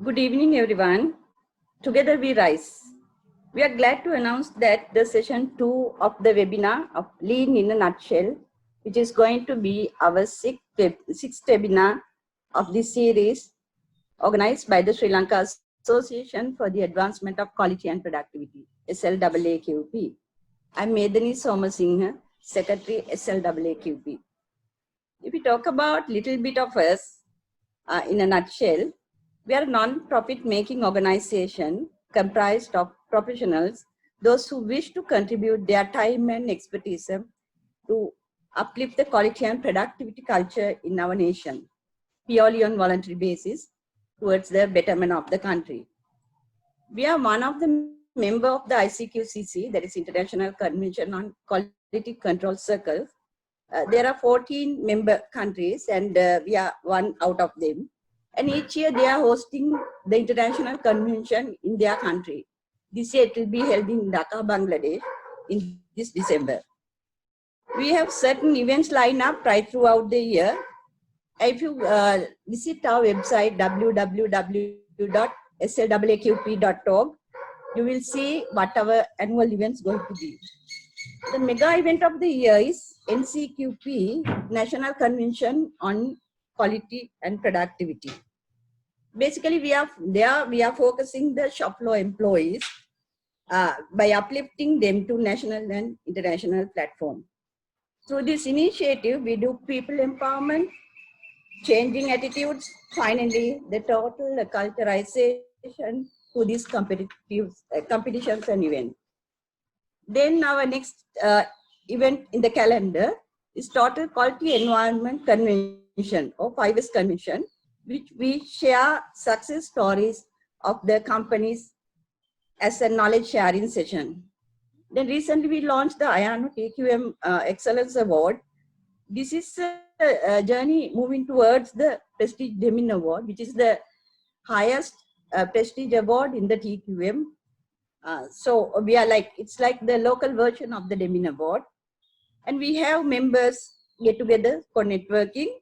Good evening, everyone. Together we rise. We are glad to announce that the session 2 of the webinar of Lean in a Nutshell, which is going to be our sixth webinar of this series, organized by the Sri Lanka Association for the Advancement of Quality and Productivity, SLAAQP. I'm Medani Somasinghe, Secretary, SLAAQP. If we talk about little bit of us in a nutshell, we are a non-profit making organization comprised of professionals, those who wish to contribute their time and expertise to uplift the quality and productivity culture in our nation, purely on voluntary basis towards the betterment of the country. We are one of the member of the ICQCC, that is International Convention on Quality Control Circle. There are 14 member countries and we are one out of them. And each year they are hosting the international convention in their country. This year it will be held in Dhaka, Bangladesh in this December. We have certain events lined up right throughout the year. If you visit our website www.slaqp.org, you will see what our annual events going to be. The mega event of the year is NCQP, National Convention on Quality and Productivity. Basically, we are focusing the shop floor employees by uplifting them to national and international platform. Through this initiative, we do people empowerment, changing attitudes, finally the total culturalization to these competitions and events. Then our next event in the calendar is Total Quality Environment Convention or 5S Convention, which we share success stories of the companies as a knowledge sharing session. Then recently we launched the IANO TQM Excellence Award. This is a journey moving towards the Prestige Demin Award, which is the highest prestige award in the TQM. So we are like, it's like the local version of the Demin Award. And we have members get together for networking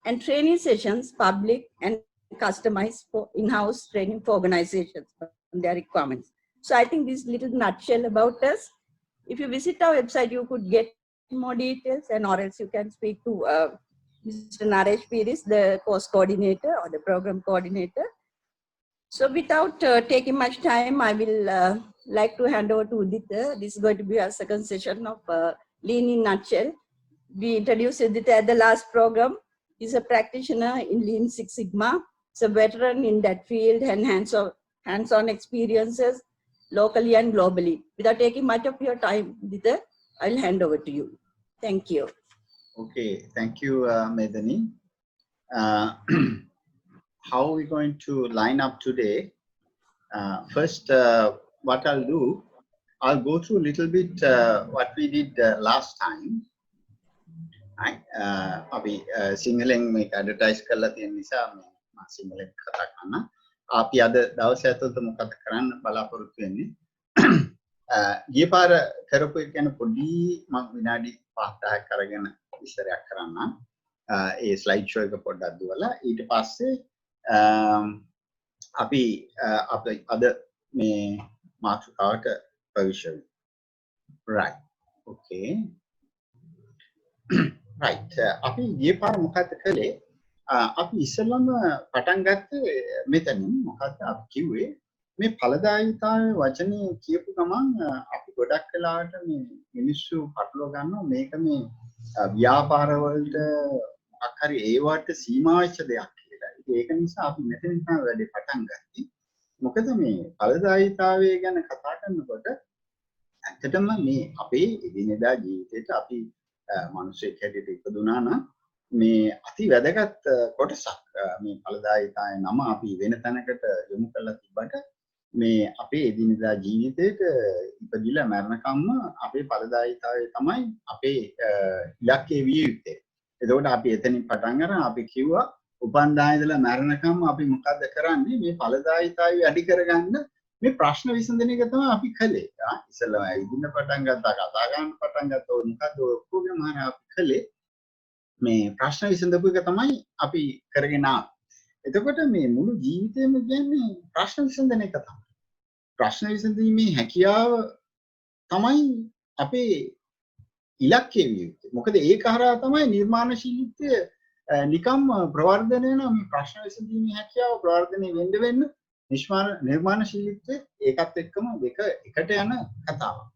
and training sessions, public and customized for in-house training for organizations and their requirements. So I think this little nutshell about us. If you visit our website, you could get more details, and or else you can speak to Mr. Naresh Piris, the course coordinator or the program coordinator. So without taking much time, I will like to hand over to Udita. This is going to be our second session of Lean in Nutshell. We introduced Udita at the last program. He's a practitioner in Lean Six Sigma. He's a veteran in that field and hands-on experiences locally and globally. Without taking much of your time, Udita, I'll hand over to you. Thank you. Okay, thank you, Medani. How are we going to line up today? First, what I'll do, I'll go through a little bit what we did last time. අපි සිංහලෙන් මේක advertise කරලා තියෙන නිසා මම සිංහලෙන් කතා කරන්න. අපි අද දවසේ ඇතුළත මොකක්ද කරන්න බලාපොරොත්තු වෙන්නේ? ගිය පාර කරපු එක ගැන පොඩි මම විනාඩි 5-10ක් අරගෙන විස්තරයක් කරන්න. ඒ ස්ලයිඩ් ෂෝ එක පොඩ්ඩක් දුවලා ඊට පස්සේ අපි අද මේ මාතෘකාවට ප්‍රවිෂ වෙමු. right okay right අපි ගිය පාර මොකක්ද කළේ? අපි ඉස්සෙල්ලම පටන් ගත්තේ මෙතනින්. මොකක්ද අපි කිව්වේ? මේ ඵලදායීතාවයේ වචනේ කියපු ගමන් අපි ගොඩක් වෙලාවට මේ මිනිස්සු පටලවා ගන්නවා මේක මේ ව්‍යාපාර වලට මොකක් හරි ඒවට සීමා වෙච්ච දෙයක් කියලා. ඒක නිසා අපි මෙතනින් තමයි වැඩේ පටන් ගත්තේ. මොකද මේ ඵලදායීතාවය ගැන කතා කරනකොට ඇත්තටම මේ අපේ එදිනෙදා ජීවිතේට අපි මිනිස්සෙක් හැටියට ඉපදුනා නම් මේ අති වැදගත් කොටසක් මේ ඵලදායීතාවයේ නම අපි වෙන තැනකට යොමු කරලා තිබ්බට මේ අපේ එදිනෙදා ජීවිතේට ඉපදිලා මරණකම්ම අපේ ඵලදායීතාවය තමයි අපේ ඉලක්කය විය යුත්තේ. එතකොට අපි එතනින් පටන් අරන් අපි කිව්වා උපන්දා ඉඳලා මරණකම්ම අපි මොකද්ද කරන්නේ? මේ ඵලදායීතාවය වැඩි කරගන්න මේ ප්‍රශ්න විසඳන එක තමයි අපි කළේ. ඉස්සෙල්ලා ඉදින්න පටන් ගත්තා, කතා ගන්න පටන් ගත්තා. මොකද්ද ඔක්කොගේම අපි කළේ මේ ප්‍රශ්න විසඳපු එක තමයි අපි කරගෙන ආවේ. එතකොට මේ මුළු ජීවිතේම කියන්නේ ප්‍රශ්න විසඳන එක තමයි. ප්‍රශ්න විසඳීමේ හැකියාව තමයි අපේ ඉලක්කය විය යුත්තේ. මොකද ඒක හරහා තමයි නිර්මාණශීලීත්වය නිකම්ම ප්‍රවර්ධනය වෙන මේ ප්‍රශ්න විසඳීමේ හැකියාව ප්‍රවර්ධනය වෙන්න නිර්මාණශීලීත්වය ඒකත් එක්කම දෙක එකට යන කතාවක්.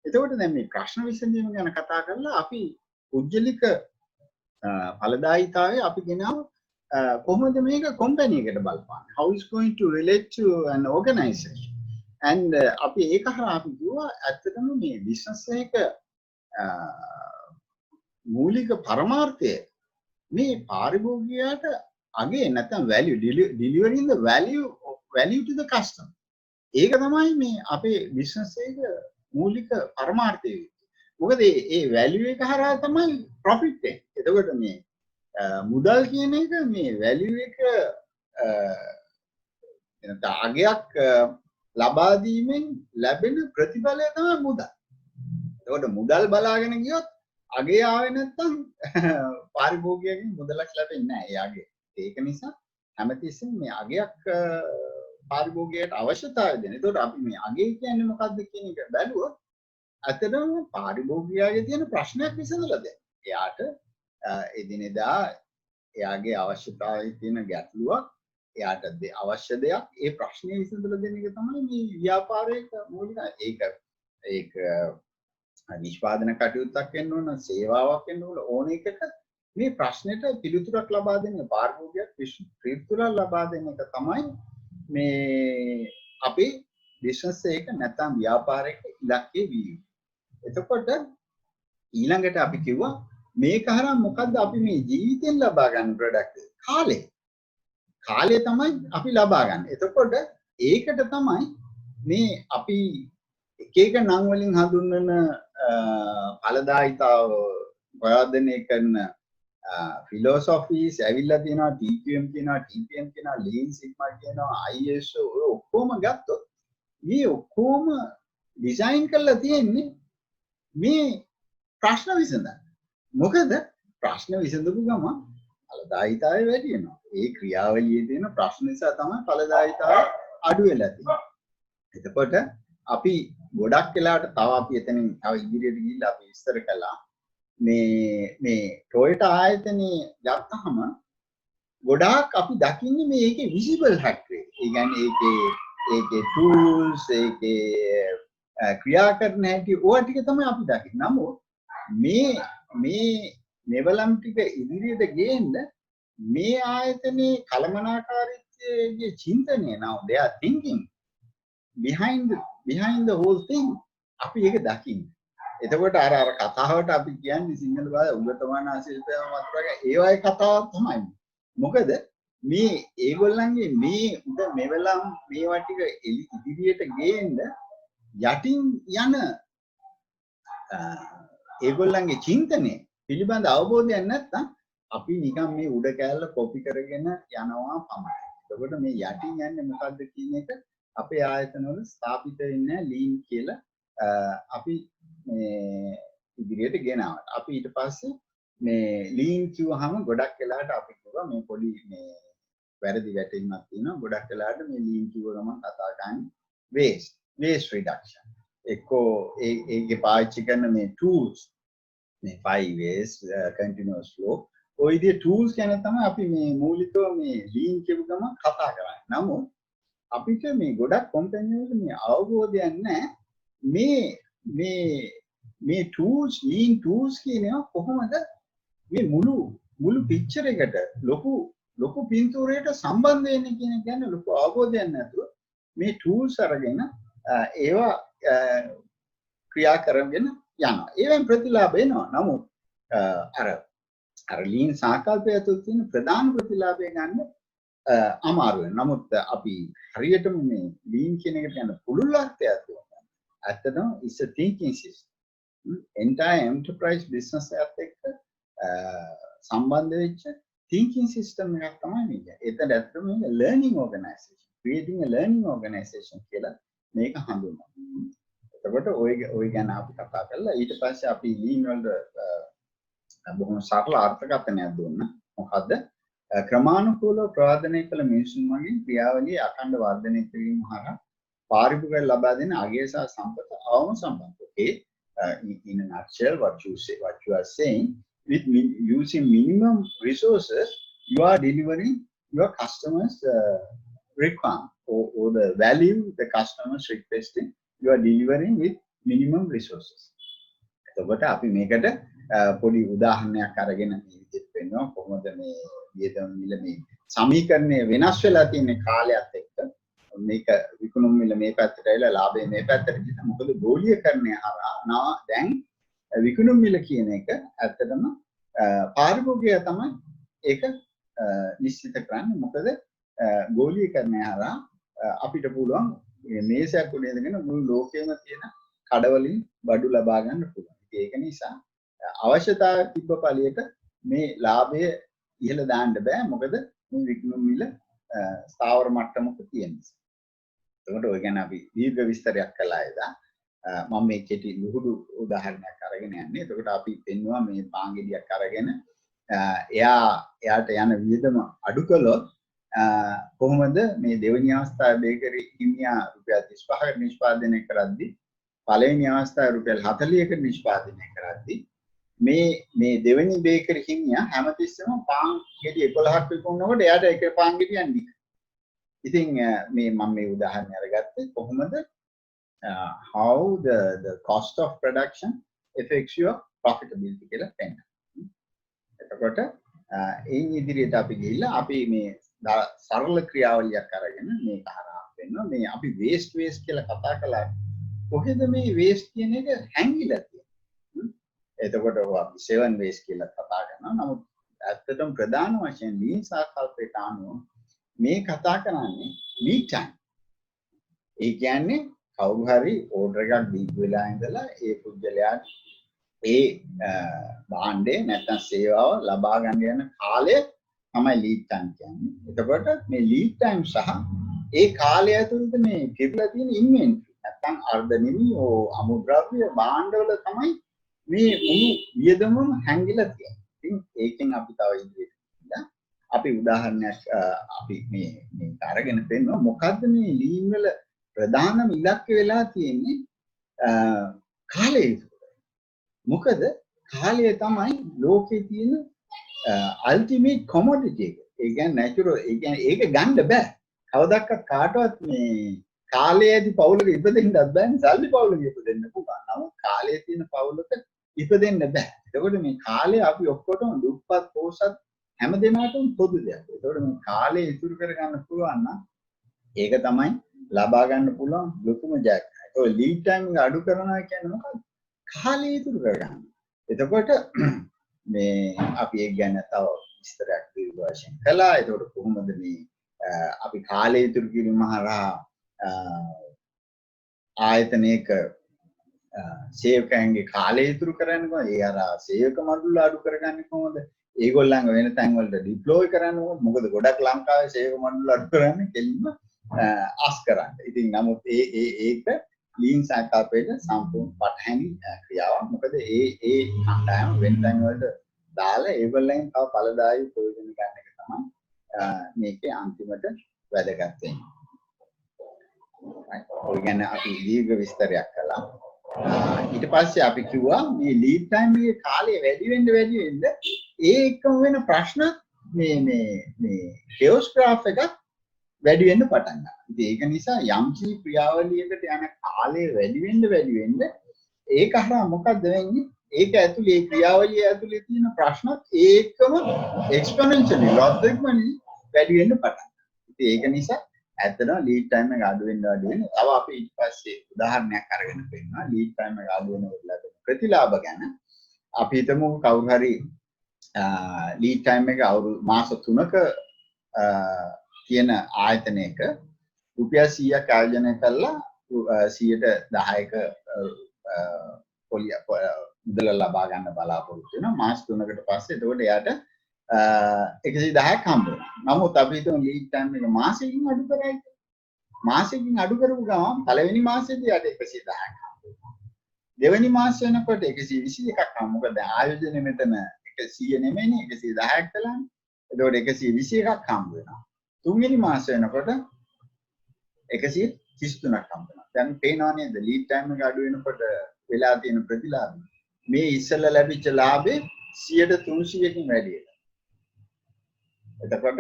එතකොට දැන් මේ ප්‍රශ්න විසඳීම ගැන කතා කරලා අපි පුද්ගලික ඵලදායීතාවය අපි ගෙනාව කොහොමද මේක කම්පැනි එකට බලපාන්නේ? How is going to relate to an organization? And අපි ඒක හරහා අපි කිව්වා ඇත්තටම මේ බිස්නස් එක මූලික පරමාර්ථය මේ පාරිභෝගිකයාට අගේ නැත්නම් value delivering the value to the customer. ඒක තමයි මේ අපේ බිස්නස් එක මූලික පරමාර්ථය. මොකද ඒ value එක හරහා තමයි profit එක. එතකොට මේ මුදල් කියන එක මේ value එක එනත අගයක් ලබා දීමෙන් ලැබෙන ප්‍රතිඵලය තමයි මුදල්. එතකොට මුදල් බලාගෙන ගියොත් අගේ ආවේ නැත්නම් පාරිභෝගිකයෙක්ගෙන් මුදලක් ලැබෙන්නේ නැහැ. ඒ අගේ. ඒක නිසා හැමතිස්සෙම මේ අගයක් පාරිභෝගිකයට අවශ්‍යතාවය දෙන. එතකොට අපි මේ අගේ කියන්නේ මොකක්ද කියන එක බැලුවොත් අතරම පාරිභෝගිකයාගේ තියෙන ප්‍රශ්නයක් විසඳලා දෙන්න. එයාට එදිනෙදා එයාගේ අවශ්‍යතාවයේ තියෙන ගැටලුවක් එයාට අවශ්‍ය දෙයක් ඒ ප්‍රශ්නේ විසඳලා දෙන එක තමයි මේ ව්‍යාපාරයක මූලික ඒක නිෂ්පාදන කටයුත්තක් වෙන්න ඕන සේවාවක් වෙන්න ඕන එකක මේ ප්‍රශ්නෙට පිළිතුරක් ලබා දෙන්න පාරිභෝගිකයට පිළිතුරක් ලබා දෙන එක තමයි මේ අපේ බිස්නස් එක නැත්නම් ව්‍යාපාරයක ඉලක්කය විය යුතු. එතකොට ඊළඟට අපි කිව්වා මේක හරහා මොකද්ද අපි මේ ජීවිතෙන් ලබා ගන්න ප්‍රොඩක්ට් කාලය. කාලය තමයි අපි ලබා ගන්න. එතකොට ඒකට තමයි මේ අපි එක එක නම් වලින් හඳුන්වන ඵලදායිතාව වර්ධනය කරන ෆිලොසොෆිස් ඇවිල්ලා තියෙනවා TQM කියනවා TPM කියනවා Lean Sigma කියනවා ISO ඔක්කොම ගත්තොත් මේ ඔක්කොම ඩිසයින් කරලා තියෙන්නේ මේ ප්‍රශ්න විසඳන්න. මොකද ප්‍රශ්න විසඳපු ගමන් ඵලදායිතාවය වැඩි වෙනවා. ඒ ක්‍රියාවලියේ තියෙන ප්‍රශ්න නිසා තමයි ඵලදායිතාවය අඩු වෙලා තියෙන්නේ. එතකොට අපි ගොඩක් වෙලාවට තව අපි එතනින් තව ඉදිරියට ගිහිල්ලා අපි විස්තර කළා මේ Toyota ආයතනයේ ගත්තහම ගොඩාක් අපි දකින්නේ මේකේ විසිබල් හැක්කේ. ඒ කියන්නේ ඒකේ tools ඒකේ ක්‍රියා කරන හැටි ඕවා ටික තමයි අපි දකින්නේ. නමුත් මේ මෙවලම් ටික ඉදිරියට ගේන්න මේ ආයතනයේ කලමනාකාරීත්වයේ චින්තනය now they are thinking behind the whole thing අපි ඒක දකින්න. එතකොට අර කතාවට අපි කියන්නේ සිංහල භාෂාවේ උගතමානා ශිල්පයම වතුරගේ ඒ වගේ කතාවක් තමයි. මොකද මේ ඒගොල්ලන්ගේ මේ උඩ මෙවලම් මේවා ටික ඉදිරියට ගේන්න යටින් යන ඒගොල්ලන්ගේ චින්තනය පිළිබඳ අවබෝධයක් නැත්නම් අපි නිකන් මේ උඩ කෑල්ල කොපි කරගෙන යනවා පමණයි. එතකොට මේ යටින් යන්නේ මොකද්ද කියන එක අපේ ආයතනවල ස්ථාපිත වෙන්නේ ලීන් කියලා අපි මේ ඉදිරියට ගෙනාවා. අපි ඊට පස්සේ මේ ලීන් කිව්වහම ගොඩක් වෙලාවට අපි කියනවා මේ පොඩි මේ වැරදි වැටීමක් තියෙනවා. ගොඩක් වෙලාවට මේ ලීන් කිව්ව ගමන් කතා කරන්නේ waste reduction. එක්කෝ ඒකේ පාවිච්චි කරන මේ tools මේ 5S continuous flow ඔය විදිහේ tools ගැන තමයි අපි මේ මූලිකව මේ lean කියපු ගමන් කතා කරන්නේ. නමුත් අපිට මේ ගොඩක් කම්පැනි වල මේ අවබෝධයක් නැහැ මේ tools lean tools කියනවා කොහොමද මේ මුළු picture එකට ලොකු පින්තූරයට සම්බන්ධ වෙන්නේ කියන එක ගැන ලොකු අවබෝධයක් නැතුව මේ tools අරගෙන ඒවා ක්‍රියා කරගෙන යනවා. ඒවෙන් ප්‍රතිලාභ එනවා. නමුත් අර ලීන් සාකල්පය ඇතුළත තියෙන ප්‍රධාන ප්‍රතිලාභය ගන්න අමාරු වෙනවා. නමුත් අපි හරියටම මේ ලීන් කියන එකට යන පුළුල් අර්ථයක් තියෙනවා. ඇත්තටම is a thinking system. entire enterprise business එකත් එක්ක සම්බන්ධ වෙච්ච thinking system එකක් තමයි මේක. ඒතර ඇත්තටම මේක learning organization. creating a learning organization කියලා මේක හඳුන්වනවා. එතකොට ওই ගැන අපි කතා කරලා ඊට පස්සේ අපි ලීන් වල බොහොම සරල අර්ථකථනයක් දුන්නා. මොකද්ද? ක්‍රමානුකූලව ප්‍රවර්ධනය කළ මිනිසුන් මගින් ක්‍රියාවලිය අඛණ්ඩ වර්ධනය කිරීම හරහා පාරිභෝගිකයන් ලබා දෙන අගය සහ සම්පත අවම සම්පත. Okay, in a nutshell, what you are saying, with using minimum resources, you are delivering your customers' requirement or the value the customers requesting. You are delivering with minimum resources. එතකොට අපි මේකට පොඩි උදාහරණයක් අරගෙන මේ විදිහට වෙනවා කොහොමද මේ වියදම් මිල මේ සමීකරණය වෙනස් වෙලා තියෙන කාලයත් එක්ක මේක විකුණුම් මිල මේ පැත්තට ඇවිල්ලා ලාභය මේ පැත්තට ගිහින් මොකද ගෝලීකරණය හරහා දැන් විකුණුම් මිල කියන එක ඇත්තටම පාරිභෝගිකයා තමයි ඒක නිශ්චිත කරන්නේ මොකද ගෝලීකරණය හරහා අපිට පුළුවන් මේ මේසයක් උඩ ඉඳගෙන මුළු ලෝකෙම තියෙන කඩවලින් බඩු ලබා ගන්න පුළුවන්. ඒක නිසා අවශ්‍යතාවය තිබ්බ පළියට මේ ලාභය ඉහළ දාන්න බෑ මොකද මේ විකුණුම් මිල ස්ථාවර මට්ටමක තියෙන නිසා. එතකොට ඔය ගැන අපි දීර්ඝ විස්තරයක් කළා එදා. මම මේ කෙටි ලුහුඩු උදාහරණයක් අරගෙන යන්නේ. එතකොට අපි පෙන්නවා මේ පාංගෙඩියක් අරගෙන එයාට යන වියදම අඩු කළොත් කොහොමද මේ දෙවෙනි අවස්ථාවේ බේකරි හිමියා රුපියල් 35කට නිෂ්පාදනය කරද්දී පළවෙනි අවස්ථාවේ රුපියල් 40කට නිෂ්පාදනය කරද්දී මේ දෙවෙනි බේකරි හිමියා හැමතිස්සෙම පාන් ගෙඩි 11ක් විකුණනකොට එයාට එක පාන් ගෙඩියක් නික. ඉතින් මේ මම මේ උදාහරණය අරගත්තේ කොහොමද how the cost of production affects your profitability කියලා පෙන්නන. එතකොට එයින් ඉදිරියට අපි ගිහිල්ලා අපි මේ සරල ක්‍රියාවලියක් අරගෙන මේක හරහා වෙනවා මේ අපි waste කියලා කතා කළා කොහෙද මේ waste කියන එක හැංගිලා තියෙන්නේ. එතකොට අපි 7 waste කියලා කතා කරනවා. නමුත් ඇත්තටම ප්‍රධාන වශයෙන් lean සංකල්පයට අනුව මේ කතා කරන්නේ lead time. ඒ කියන්නේ කවුරු හරි ඕඩර් එකක් දීපු වෙලා ඉඳලා ඒ පුද්ගලයාට ඒ භාණ්ඩේ නැත්නම් සේවාව ලබා ගන්න යන කාලය තමයි lead time කියන්නේ. එතකොට මේ lead time සහ ඒ කාලය ඇතුළත මේ පිරලා තියෙන inventory නැත්නම් අර්ධ නිමි අමුද්‍රව්‍ය භාණ්ඩවල තමයි මේ මුළු වියදමම හැංගිලා තියෙන්නේ. ඉතින් ඒකෙන් අපි තව ඉදිරියට අපි උදාහරණයක් අපි මේ අරගෙන පෙන්නනවා මොකද්ද මේ lean වල ප්‍රධානම ඉලක්කය වෙලා තියෙන්නේ කාලය. මොකද කාලය තමයි ලෝකේ තියෙන ultimate commodity එක. ඒ කියන්නේ natural ඒ කියන්නේ ඒක ගන්න බෑ. කවදාවත් කාටවත් මේ කාලයේදී පවුලක ඉපදෙන්නත් බෑ. සල්ලි පවුලක ඉපදෙන්න පුළුවන්. නමුත් කාලයේ තියෙන පවුලක ඉපදෙන්න බෑ. එතකොට මේ කාලය අපි ඔක්කොටම දුප්පත් පොහොසත් හැම දෙනාටම පොදු දෙයක්. එතකොට මේ කාලය ඉතුරු කර ගන්න පුළුවන් නම් ඒක තමයි ලබා ගන්න පුළුවන් ලොකුම ජයග්‍රහණය. ඔය lead time එක අඩු කරනවා කියන්නේ මොකක්ද? කාලය ඉතුරු කර ගන්න. එතකොට මේ අපි ඒක ගැන තව විස්තරයක් දීර්ඝ වශයෙන් කළා. එතකොට කොහොමද මේ අපි කාලය ඉතුරු කිරීම හරහා ආයතනයක සේවකයන්ගේ කාලය ඉතුරු කරන්නේ කොහොමද? ඒ අර සේවක මඩුල්ල අඩු කරගන්නේ කොහොමද? ඒගොල්ලන්ව වෙන තැන් වලට ඩිප්ලොයි කරන්නේ කොහොමද? මොකද ගොඩක් ලංකාවේ සේවක මඩුල්ල අඩු කරන්නේ කෙලින්ම අස් කරන්න. ඉතින් නමුත් ඒක lean සංකල්පයට සම්පූර්ණ පටහැනි ක්‍රියාවක්. මොකද ඒ කණ්ඩායම වෙන තැන් වලට දාලා ඒගොල්ලෙන් තව ඵලදායී ප්‍රයෝජන ගන්න එක තමයි මේකේ අන්තිමට වැදගත් වෙන්නේ. ඔය ගැන අපි දීර්ඝ විස්තරයක් කළා. ඊට පස්සේ අපි කිව්වා මේ lead time එකේ කාලය වැඩි වෙන්න ඒ එක්කම වෙන ප්‍රශ්න මේ chaos graph එකක් වැඩි වෙන්න පටන් ගන්නවා. ඉතින් ඒක නිසා යම්කි ක්‍රියාවලියකට යන කාලය වැඩි වෙන්න ඒක හරහා මොකද්ද වෙන්නේ? ඒක ඇතුලේ ඒ ක්‍රියාවලිය ඇතුලේ තියෙන ප්‍රශ්නත් ඒකම exponentially logarithmically වැඩි වෙන්න පටන් ගන්නවා. ඉතින් ඒක නිසා ඇත්තටම lead time එක අඩු වෙන්න තව අපි ඊට පස්සේ උදාහරණයක් අරගෙන පෙන්නනවා lead time එක අඩු වෙනකොට ලැබෙන ප්‍රතිලාභ ගැන. අපි හිතමු කවුරු හරි lead time එක අවුරුදු මාස 3ක තියෙන ආයතනයක රුපියල් 100ක් ආයෝජනය කළා 110ක පොලිය මුදල ලබා ගන්න බලාපොරොත්තු වෙනවා මාස 3කට පස්සේ. එතකොට එයාට 110ක් හම්බ වෙනවා. නමුත් අපි හිතමු lead time එක මාසෙකින් අඩු කරයි. මාසෙකින් අඩු කරපු ගමන් පළවෙනි මාසෙදී යාට 110ක් හම්බ වෙනවා. දෙවෙනි මාසෙ වෙනකොට 121ක් හම්බ. මොකද ආයෝජනය මෙතන 100 නෙමෙයිනේ 110ක් කළානේ. එතකොට 121ක් හම්බ වෙනවා. තුන්වෙනි මාසෙ වෙනකොට 133ක් හම්බ වෙනවා. දැන් පේනවා නේද ලීඩ් ටයිම් එක අඩු වෙනකොට වෙලා තියෙන ප්‍රතිලාභය. මේ ඉස්සෙල්ලා ලැබිච්ච ලාභේ 300කින් වැඩි වෙනවා. එතකොට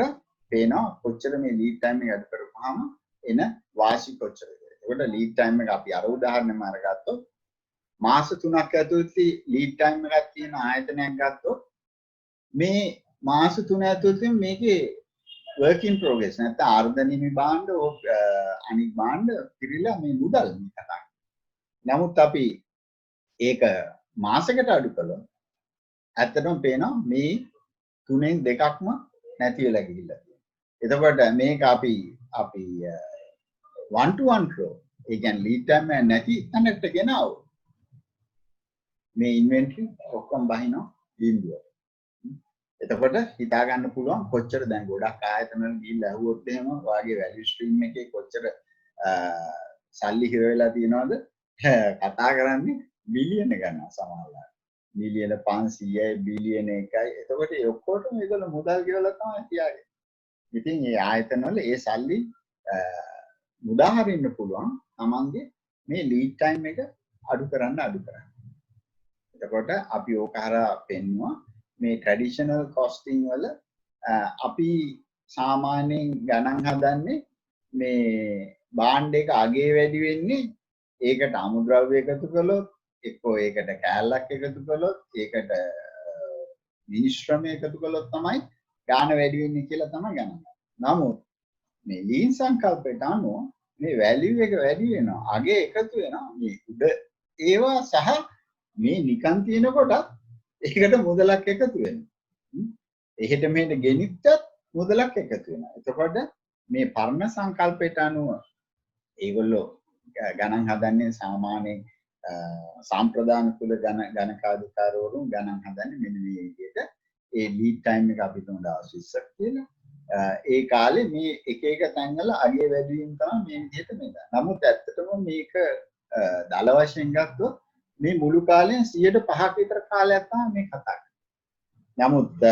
පේනවා කොච්චර මේ ලීඩ් ටයිම් එක අඩු කරපුවාම එන වාසි කොච්චරද. ඒකට ලීඩ් ටයිම් එක අපි අර උදාහරණෙම අරගත්තොත් මාස 3ක් ඇතුළතදී ලීඩ් ටයිම් එකක් තියෙන ආයතනයක් ගත්තොත් මේ මාස 3 ඇතුළතින් මේකේ work in progress නැත්නම් ආර්ධනිමි භාණ්ඩ අනිත් භාණ්ඩ පිළිලා මේ මුදල් මේ කතා. නමුත් අපි ඒක මාසයකට අඩු කළොත් ඇත්තටම පේනවා මේ තුනෙන් දෙකක්ම නැති වෙලා ගිහිල්ලා තියෙනවා. එතකොට මේක අපි 1-to-1 flow ඒ කියන්නේ lead time එක නැති තැනකට ගෙනාවොත් මේ inventory ඔක්කොම බහිනවා බිඳුවට. එතකොට හිතා ගන්න පුළුවන් කොච්චර දැන් ගොඩක් ආයතන වල ගිහිල්ලා ඇහුවොත් එහෙම වාගේ value stream එකේ කොච්චර සල්ලි හිර වෙලා තියෙනවද කතා කරන්නේ බිලියන ගණන් සමහරවල්. මිලියන 500යි බිලියන 1යි. එතකොට ඒ ඔක්කොටම මේගොල්ලෝ මුදල් ගෙවලා තමයි තියාගෙන. ඉතින් මේ ආයතන වල ඒ සල්ලි මුදා හරින්න පුළුවන් තමන්ගේ මේ ලීඩ් ටයිම් එක අඩු කරන්න. එතකොට අපි ඕක හරහා පෙන්නවා මේ ට්‍රැඩිෂනල් කොස්ටිං වල අපි සාමාන්‍යයෙන් ගණන් හදන්නේ මේ භාණ්ඩ එක අගේ වැඩි වෙන්නේ ඒකට අමුද්‍රව්‍ය එකතු කළොත් එක්කෝ ඒකට කෑල්ලක් එකතු කළොත් ඒකට මිශ්‍රම එකතු කළොත් තමයි ගාන වැඩි වෙන්නේ කියලා තමයි ගණන් ගන්නේ. නමුත් මේ ලීන් සංකල්පයට අනුව මේ වැලියු එක වැඩි වෙනවා. අගේ එකතු වෙනවා. මේ උඩ ඒවා සහ මේ නිකන් තියෙනකොට ඒකට මුදලක් එකතු වෙනවා. එහෙට මෙහෙට ගෙනිච්චත් මුදලක් එකතු වෙනවා. එතකොට මේ පරණ සංකල්පයට අනුව ඒගොල්ලෝ ගණන් හදන්නේ සාමාන්‍යයෙන් සම්ප්‍රදාන කුල ගණකාධිකාරවරුන් ගණන් හදන්නේ මෙන්න මේ විදිහට. ඒ ලීඩ් ටයිම් එක අපි තුන දවස් 20ක් කියලා. ඒ කාලේ මේ එක තැන්වල අගේ වැඩි වීම තමයි මේ විදිහට මේක. නමුත් ඇත්තටම මේක දල වශයෙන් ගත්තොත් මේ මුළු කාලයෙන් 105ක විතර කාලයක් තමයි මේ කතා කරන්නේ. නමුත්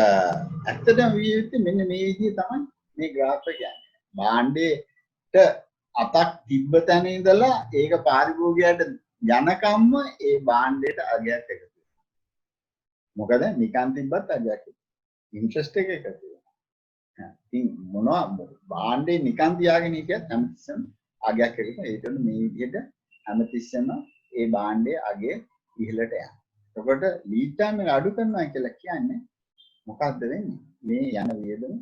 ඇත්තටම විය යුත්තේ මෙන්න මේ විදිහ තමයි මේ graph එක යන්නේ. භාණ්ඩේට අතක් තිබ්බ තැන ඉඳලා ඒක පාරිභෝගිකයට යනකම්ම ඒ භාණ්ඩයට අගයක් එකතු වෙනවා. මොකද නිකන් තිබ්බත් අගයක් ඉන්ට්‍රස්ට් එක එකතු වෙනවා. ඉතින් මොනවා භාණ්ඩේ නිකන් තියාගෙන හිටියත් හැමතිස්සෙම අගයක් එකතු වෙනවා. ඒකෙන් මේ විදිහට හැමතිස්සෙම ඒ භාණ්ඩයේ අගය ඉහළට යනවා. එතකොට ලීඩ් ටයිම් එක අඩු කරනවා කියලා කියන්නේ මොකක්ද වෙන්නේ? මේ යන වියදම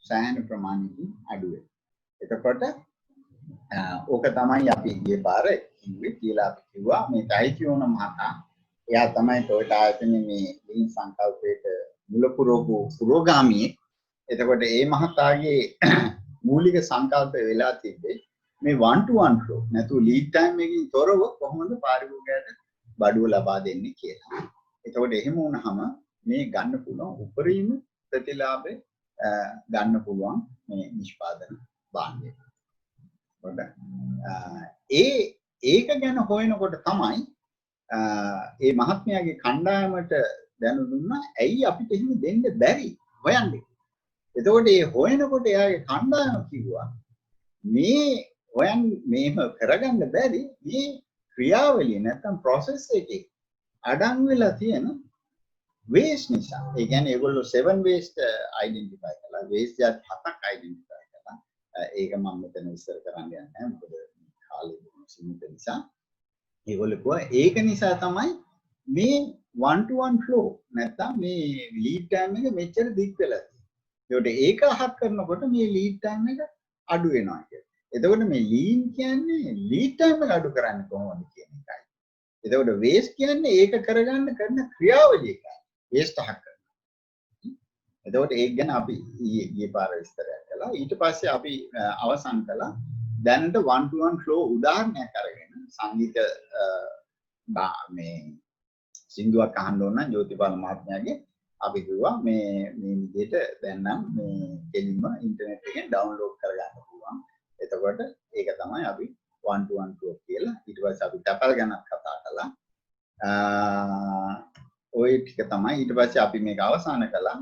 සෑහෙන ප්‍රමාණයකින් අඩු වෙනවා. එතකොට ඕක තමයි අපි ඊයේ පාර කිව්වේ කියලා අපි කිව්වා මේ ටයිචියෝන මහතා. එයා තමයි ටොයෝටා ආයතනයේ මේ ලීන් සංකල්පයට මුල පුරවපු පුරෝගාමී. එතකොට ඒ මහතාගේ මූලික සංකල්පය වෙලා තිබ්බේ මේ 1-to-1 flow නැතු ලීඩ් ටයිම් එකකින් තොරව කොහොමද පාරිභෝගිකයට බඩුව ලබා දෙන්නේ කියලා. එතකොට එහෙම වුණාම මේ ගන්න පුළුවන් උපරිම ප්‍රතිලාභය ගන්න පුළුවන් මේ නිෂ්පාදන භාණ්ඩය. ඒක ගැන හොයනකොට තමයි ඒ මහත්මයාගේ කණ්ඩායමට දැනුම් දුන්නා ඇයි අපිට එහෙම දෙන්න බැරි හොයන්නේ. එතකොට ඒ හොයනකොට එයාගේ කණ්ඩායම කිව්වා මේ හොයන් මේව කරගන්න බැරි මේ ක්‍රියාවලිය නැත්නම් process එකේ අඩංගු වෙලා තියෙන waste නිසා. ඒ කියන්නේ ඒගොල්ලෝ 7 waste identify කළා. waste જાත් 7ක් identify කළා. ඒක මම මෙතන විස්තර කරන්න යන්නේ නැහැ. මොකද කාලේ සීමිත නිසා. ඒගොල්ලෝ කිව්වා ඒක නිසා තමයි මේ 1-to-1 flow නැත්නම් මේ lead time එක මෙච්චර දිග් වෙලා තියෙන්නේ. ඒකට ඒක අහක් කරනකොට මේ lead time එක අඩු වෙනවා කියන්නේ. එතකොට මේ lean කියන්නේ lead time එක අඩු කරන්නේ කොහොමද කියන එකයි. එතකොට waste කියන්නේ ඒක කරගන්න කරන ක්‍රියාවලිය එකයි. waste අහක් කරනවා. එතකොට ඒක ගැන අපි ඊයේ පාර විස්තරයක් කළා. ඊට පස්සේ අපි අවසන් කළා දැනට 1-to-1 flow උදාහරණයක් අරගෙන සංගීත මේ සින්දුවක් අහන්න ඕන නම් ජෝතිපාල මහත්මයාගේ අපි කිව්වා මේ විදිහට දැන් නම් මේ කෙලින්ම ඉන්ටර්නෙට් එකෙන් ඩවුන්ලෝඩ් කරගන්න පුළුවන්. එතකොට ඒක තමයි අපි 1-to-1 flow කියලා. ඊට පස්සේ අපි තැපල් ගැන කතා කළා. ওই ටික තමයි ඊට පස්සේ අපි මේක අවසන් කළා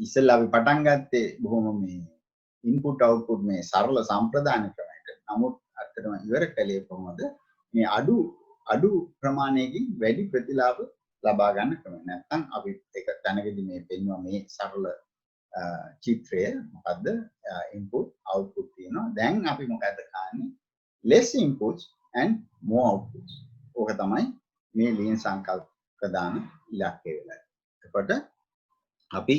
ඉස්සෙල්ලා අපි පටන් ගත්තේ බොහොම මේ ඉන්පුට් අවුට්පුට් මේ සරල සම්ප්‍රදාන ක්‍රමයකට. නමුත් අත්‍තරම ඉවර කළේ කොහොමද? මේ අඩු ප්‍රමාණයකින් වැඩි ප්‍රතිලාභ ලබා ගන්න ක්‍රමය. නැත්නම් අපි එක තැනකදී මේ පෙන්වුවා මේ සරල චිත්‍රය මොකද්ද? ඉන්පුට් අවුට්පුට් තියෙනවා. දැන් අපි මොකද කරන්නේ? less inputs and more outputs. ඕක තමයි මේ ලීන් සංකල්ප ප්‍රදාන ඉලක්කය වෙලා. එතකොට අපි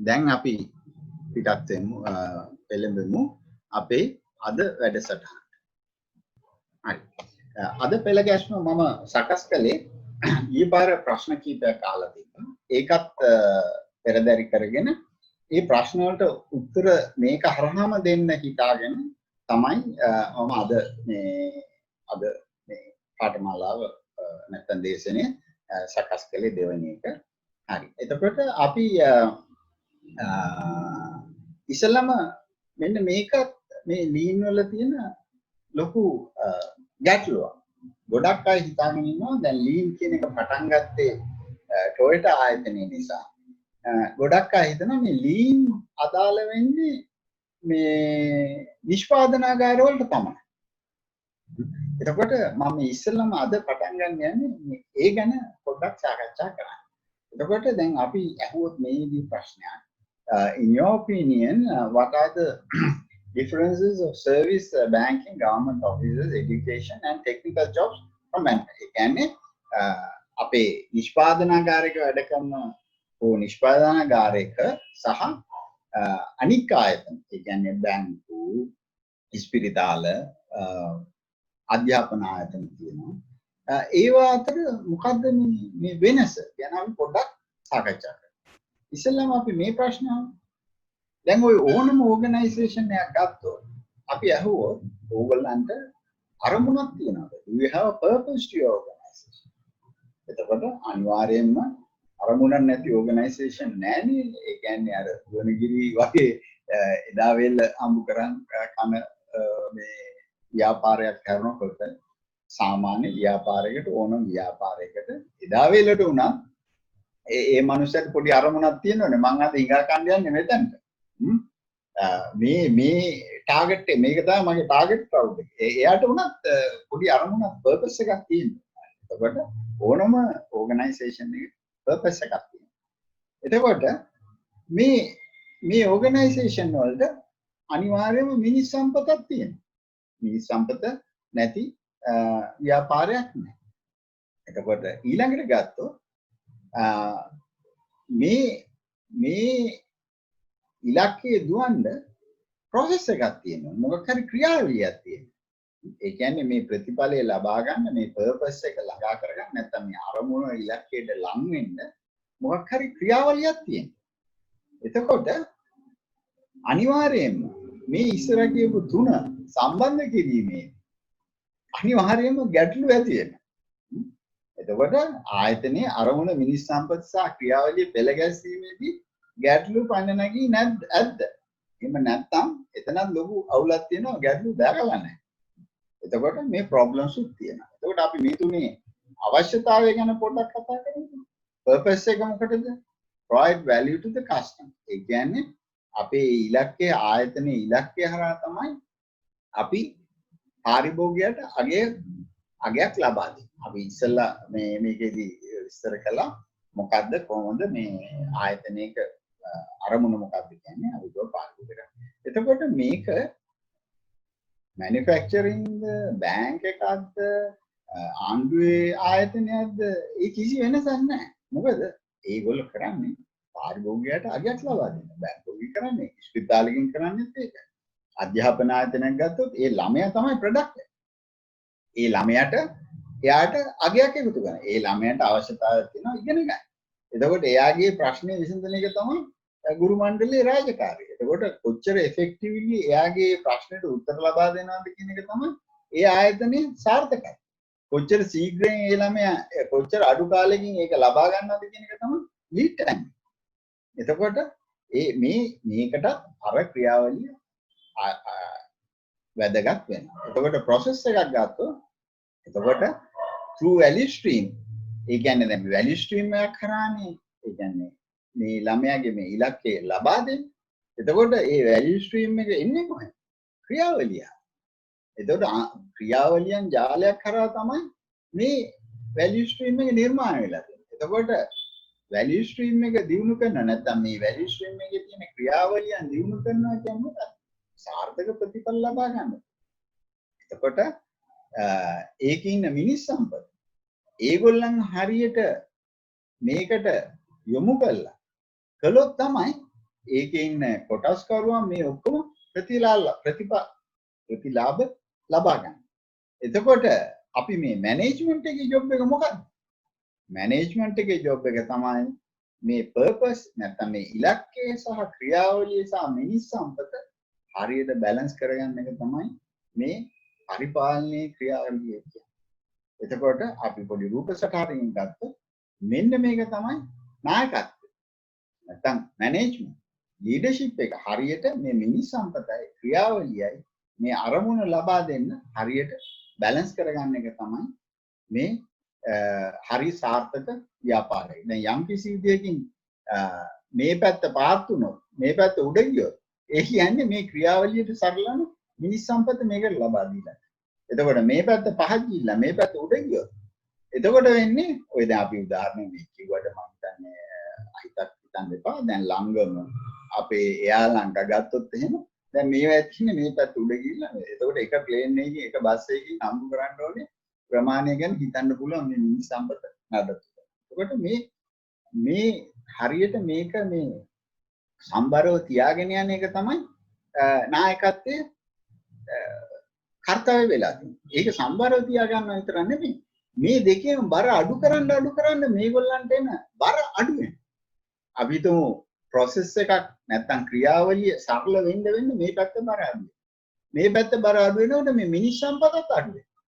දැන් අපි පිටත් වෙමු පෙළඹෙමු අපේ අද වැඩසටහන. හරි. අද පෙළ ගැස්ම මම සකස් කළේ ඊපාර ප්‍රශ්න කීපයක් අහලා තිබුණා. ඒකත් පෙරදරි කරගෙන මේ ප්‍රශ්න වලට උත්තර මේක හරහාම දෙන්න හිතාගෙන තමයි මම අද මේ පාඨමාලාව නැත්නම් දේශනය සකස් කළේ දෙවෙනි එක. හරි. එතකොට අපි ඉස්සෙල්ලාම මෙන්න මේක මේ ලීන් වල තියෙන ලොකු ගැටලුවක්. ගොඩක් අය හිතාගෙන ඉන්නවා දැන් ලීන් කියන එක පටන් ගත්තේ ටොයෝටා ආයතනය නිසා. ගොඩක් අය හිතනවා මේ ලීන් අදාළ වෙන්නේ මේ නිෂ්පාදනාගාර වලට තමයි. එතකොට මම ඉස්සෙල්ලාම අද පටන් ගන්න යන්නේ ඒ ගැන පොඩ්ඩක් සාකච්ඡා කරන්න. එතකොට දැන් අපි අහුවොත් මේදී ප්‍රශ්නයක්. In your opinion, what are the differences of service, banking, government offices, education and technical jobs from management? ඒ කියන්නේ අපේ නිෂ්පාදනාගාරයක වැඩ කරන නිෂ්පාදනාගාරයක සහ අනික් ආයතන ඒ කියන්නේ බැංකු, ඉස්පිරිතාල, අධ්‍යාපන ආයතන තියෙනවා. ඒවා අතර මොකද්ද මේ වෙනස ගැන අපි පොඩ්ඩක් සාකච්ඡා කරමු. ඉස්සෙල්ලාම අපි මේ ප්‍රශ්න දැන් ওই ඕනම ඕගනයිසේෂන් එකක් ගත්තොත් අපි අහුවොත් ඕගොල්ලන්ට අරමුණක් තියෙනවද? Do you have a purpose to your organization? එතකොට අනිවාර්යයෙන්ම අරමුණක් නැති ඕගනයිසේෂන් නැහැනේ. ඒ කියන්නේ අර ගුණගිරි වගේ එදා වෙල අඹු කරන් කන මේ ව්‍යාපාරයක් කරනකොට සාමාන්‍ය ව්‍යාපාරයකට ඕනම ව්‍යාපාරයකට එදා වෙලට උනා ඒ මනුස්සයාට පොඩි අරමුණක් තියෙනවනේ. මං අද ඉඟා කන්න යන්නේ මෙතනට. මේ ටාගට් එක මේක තමයි මගේ ටාගට් ක්‍රවුඩ් එක. එයාට උනත් පොඩි අරමුණක් පර්පස් එකක් තියෙනවා. එතකොට ඕනම ඕගනයිසේෂන් එකේ පර්පස් එකක් තියෙනවා. එතකොට මේ ඕගනයිසේෂන් වලට අනිවාර්යයෙන්ම මිනිස් සම්පතක් තියෙනවා. මිනිස් සම්පත නැති ව්‍යාපාරයක් නැහැ. එතකොට ඊළඟට ගත්තොත් මේ ඉලක්කයේ දුවන්න process එකක් තියෙනවා. මොකක් හරි ක්‍රියාවලියක් තියෙනවා. ඒ කියන්නේ මේ ප්‍රතිඵලය ලබා ගන්න මේ purpose එක ළඟා කරගන්න නැත්නම් මේ අරමුණ ඉලක්කයට ලං වෙන්න මොකක් හරි ක්‍රියාවලියක් තියෙනවා. එතකොට අනිවාර්යයෙන්ම මේ ඉස්සර කියපු තුන සම්බන්ධ කිරීමේ අනිවාර්යයෙන්ම ගැටලු ඇති වෙනවා. එතකොට ආයතනයේ අරමුණ මිනිස් සම්පත් සහ ක්‍රියාවලිය පෙළ ගැස්වීමේදී ගැටලු පන්න නැගී නැද්ද? එහෙම නැත්නම් එතනත් ලොකු අවුලක් තියෙනවා ගැටලු දැකලා නැහැ. එතකොට මේ ප්‍රොබ්ලම්ස් උත් තියෙනවා. එතකොට අපි මේ තුනේ අවශ්‍යතාවය ගැන පොඩ්ඩක් කතා කරමු. purpose එක මොකටද? provide value to the customer. ඒ කියන්නේ අපේ ඉලක්කය ආයතනයේ ඉලක්කය හරහා තමයි අපි පාරිභෝගිකයට අගයක් ලබා දෙන්නේ. අපි ඉස්සෙල්ලා මේකෙදි විස්තර කළා මොකද්ද කොහොමද මේ ආයතනයක අරමුණ මොකක්ද කියන්නේ අපි ඒක පාවිච්චි කරා. එතකොට මේක මැනුෆැක්චරින්ග්ද බැංක් එකක්ද ආණ්ඩුවේ ආයතනයක්ද ඒ කිසි වෙනසක් නැහැ. මොකද ඒගොල්ලෝ කරන්නේ පාරිභෝගිකයට අගයක් ලබා දෙන්න. බැංකුවකින් කරන්නේ ස්පිතාලකින් කරන්නේත් ඒක. අධ්‍යාපන ආයතනයක් ගත්තොත් ඒ ළමයා තමයි ප්‍රොඩක්ට් එක. ඒ ළමයාට එයාට අගයක් එකතු කරනවා. ඒ ළමයාට අවශ්‍යතාවයක් තියෙනවා ඉගෙන ගන්න. එතකොට එයාගේ ප්‍රශ්නේ විසඳන එක තමයි ගුරු මණ්ඩලයේ රාජකාරිය. එතකොට කොච්චර effectively එයාගේ ප්‍රශ්නෙට උත්තර ලබා දෙනවද කියන එක තමයි ඒ ආයතනයේ සාර්ථකයි. කොච්චර ශීඝ්‍රයෙන් ඒ ළමයා කොච්චර අඩු කාලෙකින් ඒක ලබා ගන්නවද කියන එක තමයි lead time. එතකොට මේකට අර ක්‍රියාවලිය වැදගත් වෙනවා. එතකොට process එකක් ගත්තොත් එතකොට through value stream ඒ කියන්නේ දැන් value stream එකක් කරානේ ඒ කියන්නේ මේ ළමයාගේ මේ ඉලක්කය ලබා දෙන්න. එතකොට ඒ වැලියු ස්ට්‍රීම් එක එන්නේ කොහෙන්ද? ක්‍රියාවලිය. එතකොට ක්‍රියාවලියන් ජාලයක් කරා තමයි මේ වැලියු ස්ට්‍රීම් එක නිර්මාණය වෙලා තියෙන්නේ. එතකොට වැලියු ස්ට්‍රීම් එක දියුණු කරන නැත්නම් මේ වැලියු ස්ට්‍රීම් එකේ තියෙන ක්‍රියාවලියන් දියුණු කරනවා කියන්නේ මොකක්ද? සාර්ථක ප්‍රතිඵල ලබා ගන්න. එතකොට ඒකේ ඉන්න මිනිස් සම්පත ඒගොල්ලන් හරියට මේකට යොමු කළා කළොත් තමයි ඒකේ ඉන්න කොටස් කරුවා මේ ඔක්කොම ප්‍රතිලාභ ලබා ගන්න. එතකොට අපි මේ මැනේජ්මන්ට් එකේ ජොබ් එක මොකක්ද? මැනේජ්මන්ට් එකේ ජොබ් එක තමයි මේ පර්පස් නැත්නම් මේ ඉලක්කය සහ ක්‍රියාවලිය සහ මිනිස් සම්පත හරියට බැලන්ස් කරගන්න එක තමයි මේ පරිපාලනයේ ක්‍රියාවලිය කියන්නේ. එතකොට අපි පොඩි රූප සටහනකින් ගත්තොත් මෙන්න මේක තමයි නායකත්වය. නැත්නම් මැනේජ්මන්ට් ලීඩර්ෂිප් එක හරියට මේ මිනිස් සම්පතයි ක්‍රියාවලියයි මේ අරමුණ ලබා දෙන්න හරියට බැලන්ස් කරගන්න එක තමයි මේ හරි සාර්ථක ව්‍යාපාරය. දැන් යම් කිසි විදියකින් මේ පැත්ත පාත් වුණොත් මේ පැත්ත උඩ ගියොත් ඒ කියන්නේ මේ ක්‍රියාවලියට සරලන මිනිස් සම්පත මේකට ලබා දීලා. එතකොට මේ පැත්ත පහත් ගිහිල්ලා මේ පැත්ත උඩ ගියොත් එතකොට වෙන්නේ ඔය දැන් අපි උදාහරණයක් මේ කිව්වට මම හිතන්නේ හිතක් හිතන්න එපා. දැන් ළඟම අපේ එයාලන්ට ගත්තොත් එහෙම දැන් මේවා ඇතුලේ මේ පැත්ත උඩ ගිහිල්ලා එතකොට එක ප්ලේන් එකකින් එක බස් එකකින් හම්බ කරන්න ඕනේ ප්‍රමාණය ගැන හිතන්න පුළුවන් මේ මිනිස් සම්පත නඩත්තු. එතකොට මේ හරියට මේක මේ සම්බරව තියාගෙන යන එක තමයි නායකත්වයේ කර්තව්‍ය වෙලා තියෙන්නේ. ඒක සම්බරව තියා ගන්න විතර නෙමෙයි. මේ දෙකේම බර අඩු කරන්න මේගොල්ලන්ට එන බර අඩු වෙනවා. අපි හිතමු process එකක් නැත්තම් ක්‍රියාවලිය සරල වෙන්න මේ පැත්ත බර අඩු වෙනවා. මේ පැත්ත බර අඩු වෙනකොට මේ මිනිස් සම්පතත් අඩු වෙනවා.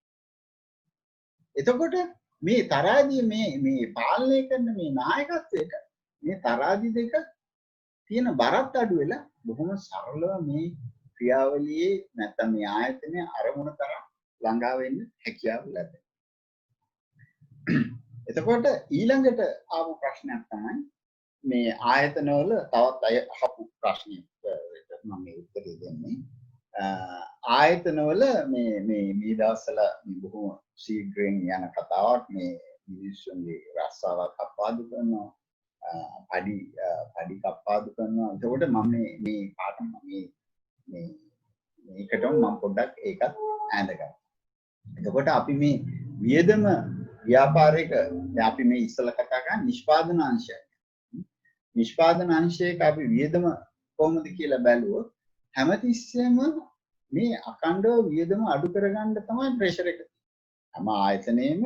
එතකොට මේ තරාදී මේ පාලනය කරන මේ නායකත්වයට මේ තරාදී දෙක තියෙන බරත් අඩු වෙලා බොහොම සරලව මේ ක්‍රියාවලියේ නැත්නම් මේ ආයතනයේ අරමුණ තරම් ළඟා වෙන්න හැකියාව ලැබෙනවා. එතකොට ඊළඟට ආපු ප්‍රශ්නයක් තමයි මේ ආයතනවල තවත් අය අහපු ප්‍රශ්නයක් මම මේ උත්තරේ දෙන්නේ. ආයතනවල මේ දවස්වල බොහොම ශීඝ්‍රයෙන් යන කතාවක් මේ මිනිස්සුන්ගේ රස්සාවක් අප්පාදු කරනවා පඩි කප්පාදු කරනවා. එතකොට මම මේ පාඩම මේකටම මම පොඩ්ඩක් ඒකත් ඈඳගන්නවා. එතකොට අපි මේ වියදම ව්‍යාපාරයක අපි මේ ඉස්සල කතා කරා නිෂ්පාදන අංශය. නිෂ්පාදන අංශයක අපි වියදම කොහොමද කියලා බැලුවොත් හැමතිස්සෙම මේ අකණ්ඩව වියදම අඩු කරගන්න තමයි ප්‍රෙෂර් එක. හැම ආයතනයේම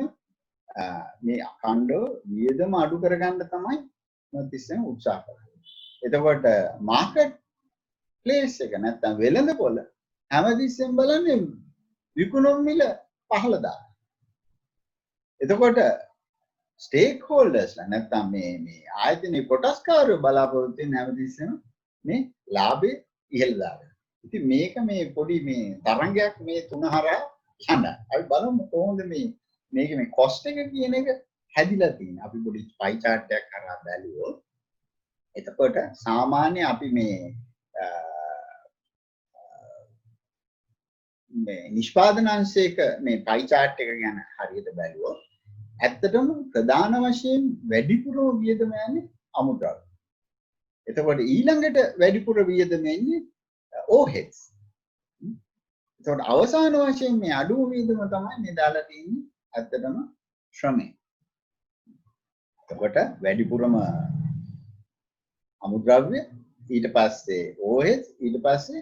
මේ අකණ්ඩව වියදම අඩු කරගන්න තමයි හැමතිස්සෙම උත්සාහ කරන්නේ. එතකොට මාකට් ප්ලේස් එක නැත්තම් වෙළඳපොළ හැමතිස්සෙම බලන්නේ විකුණුම් මිල පහළ දාන්න. එතකොට ස්ටේක් හෝල්ඩර්ස්ලා නැත්තම් මේ ආයතනයේ කොටස්කාරයෝ බලාපොරොත්තු වෙන හැමතිස්සෙම මේ ලාභය ඉහළ දාගන්න. ඉතින් මේක මේ පොඩි මේ තරංගයක් මේ තුන හරහා යන. අපි බලමු කොහොමද මේකේ මේ කොස්ට් එක කියන එක හැදිලා තියෙන්නේ. අපි පොඩි පයි chart එකක් කරා බැලුවොත් එතකොට සාමාන්‍ය අපි මේ නිෂ්පාදන අංශයක මේ පයි chart එක ගැන හරියට බැලුවොත් ඇත්තටම ප්‍රධාන වශයෙන් වැඩිපුරම වියදම යන්නේ අමුද්‍රව්‍ය. එතකොට ඊළඟට වැඩිපුර වියදම යන්නේ overheads. එතකොට අවසාන වශයෙන් මේ අඩුම වියදම තමයි මේ දාලා තියෙන්නේ ඇත්තටම ශ්‍රමය. එතකොට වැඩිපුරම අමුද්‍රව්‍ය ඊට පස්සේ overheads ඊට පස්සේ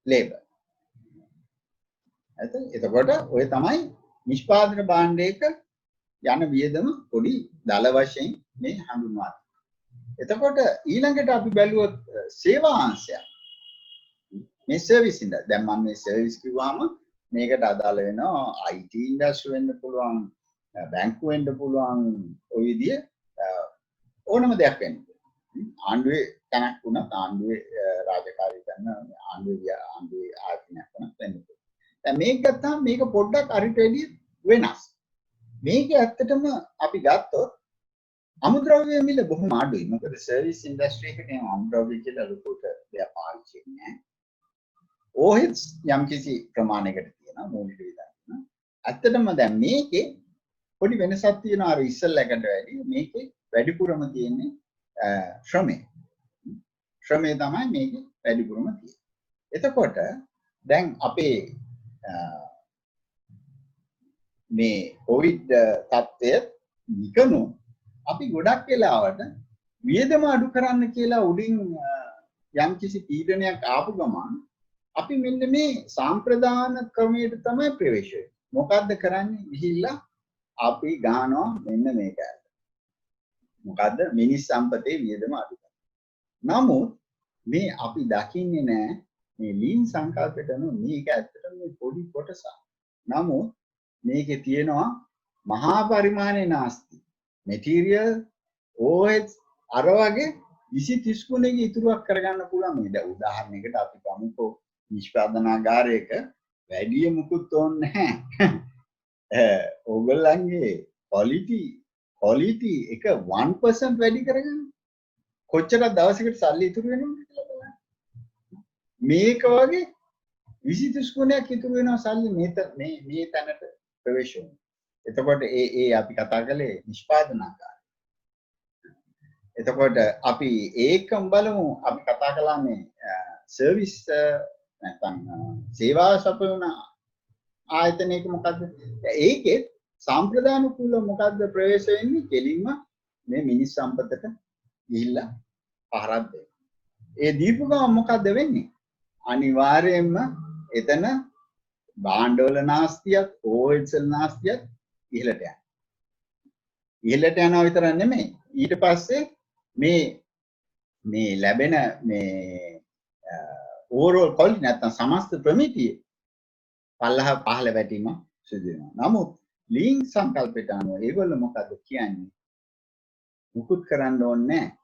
labor. එතකොට ඔය තමයි නිෂ්පාදන භාණ්ඩයක යන වියදම පොඩි දල වශයෙන් මේ හඳුන්වන්නේ. එතකොට ඊළඟට අපි බැලුවොත් සේවා අංශය. මේ සර්විස් ඉන්ඩස්ට්‍රි. දැන් මම මේ සර්විස් කිව්වම මේකට අදාළ වෙනවා IT ඉන්ඩස්ට්‍රි වෙන්න පුළුවන්, බැංකුව වෙන්න පුළුවන්, ඔය විදිය ඕනම දෙයක් වෙන්න පුළුවන්. ආණ්ඩුවේ තැනක් වුණත් ආණ්ඩුවේ රාජකාරී කරන ආණ්ඩුවේ ආයතනයක් වුණත් වෙන්න පුළුවන්. දැන් මේක ගත්තාම මේක පොඩ්ඩක් අරිට වැඩි වෙනස්. මේක ඇත්තටම අපි ගත්තොත් අමුද්‍රව්‍ය මිල බොහොම අඩුයි. මොකද සර්විස් ඉන්ඩස්ට්‍රි එකේ අමුද්‍රව්‍ය කියලා ලොකුට දෙයක් පාවිච්චි නැහැ. OHs යම් කිසි ප්‍රමාණයකට තියෙනවා මූලික විධාන. ඇත්තටම දැන් මේකේ පොඩි වෙනසක් තියෙනවා අර ඉස්සෙල්ලකට වැඩි. මේකේ වැඩිපුරම තියෙන්නේ ශ්‍රමය. ශ්‍රමය තමයි මේකේ වැඩිපුරම තියෙන්නේ. එතකොට දැන් අපේ මේ කොවිඩ් තත්ත්වය නිකනු අපි ගොඩක් වෙලාවට වියදම අඩු කරන්න කියලා උඩින් යම් කිසි පීඩනයක් ආපු ගමන් අපි මෙන්න මේ සාම්ප්‍රදාන ක්‍රමයට තමයි ප්‍රවේශ වෙන්නේ. මොකද්ද කරන්නේ? ගිහිල්ලා අපි ගන්නවා මෙන්න මේක. මොකද්ද? මිනිස් සම්පතේ වියදම අඩු කරනවා. නමුත් මේ අපි දකින්නේ නැහැ මේ ලීන් සංකල්පයට අනුව මේක ඇත්තටම මේ පොඩි කොටසක්. නමුත් මේකේ තියෙනවා මහා පරිමාණයේ නාස්ති. මැටීරියල් OH අර වගේ 20 30 ගුණයක ඉතුරුවක් කරගන්න පුළුවන්. මේ දැන් උදාහරණයකට අපි ගමුකෝ නිෂ්පාදනාගාරයක වැඩි මුකුත් ඕනේ නැහැ. ඕගොල්ලන්ගේ quality එක 1% වැඩි කරගන්න. කොච්චර දවසකට සල්ලි ඉතුරු වෙනවද කියලා බලන්න. මේක වගේ 20 30 ගුණයක් ඉතුරු වෙනවා සල්ලි මේ තැනට ප්‍රවේශ වෙනවා. එතකොට ඒ අපි කතා කළේ නිෂ්පාදනාගාරය. එතකොට අපි ඒකම බලමු අපි කතා කළානේ සර්විස් නැත්නම් සේවා සපයන ආයතනයක මොකද්ද? ඒකේ සම්ප්‍රදාන කුල මොකද්ද ප්‍රවේශ වෙන්නේ? කෙලින්ම මේ මිනිස් සම්පතට ගිහිල්ලා පහරක් දෙන්න. ඒ දීපු ගමන් මොකද්ද වෙන්නේ? අනිවාර්යයෙන්ම එතන භාණ්ඩවල නාස්තියක්, OHs නාස්තියක් ඉහළට යනවා. ඉහළට යනවා විතර නෙමෙයි. ඊට පස්සේ මේ ලැබෙන මේ ඕවරෝල් ක්වොලිටි නැත්නම් සමස්ත ප්‍රමිතිය පහළ වැටීම සිදු වෙනවා. නමුත් ලීන් සංකල්පයට අනුව ඒගොල්ලෝ මොකද කියන්නේ? මුකුත් කරන්න ඕනේ නැහැ.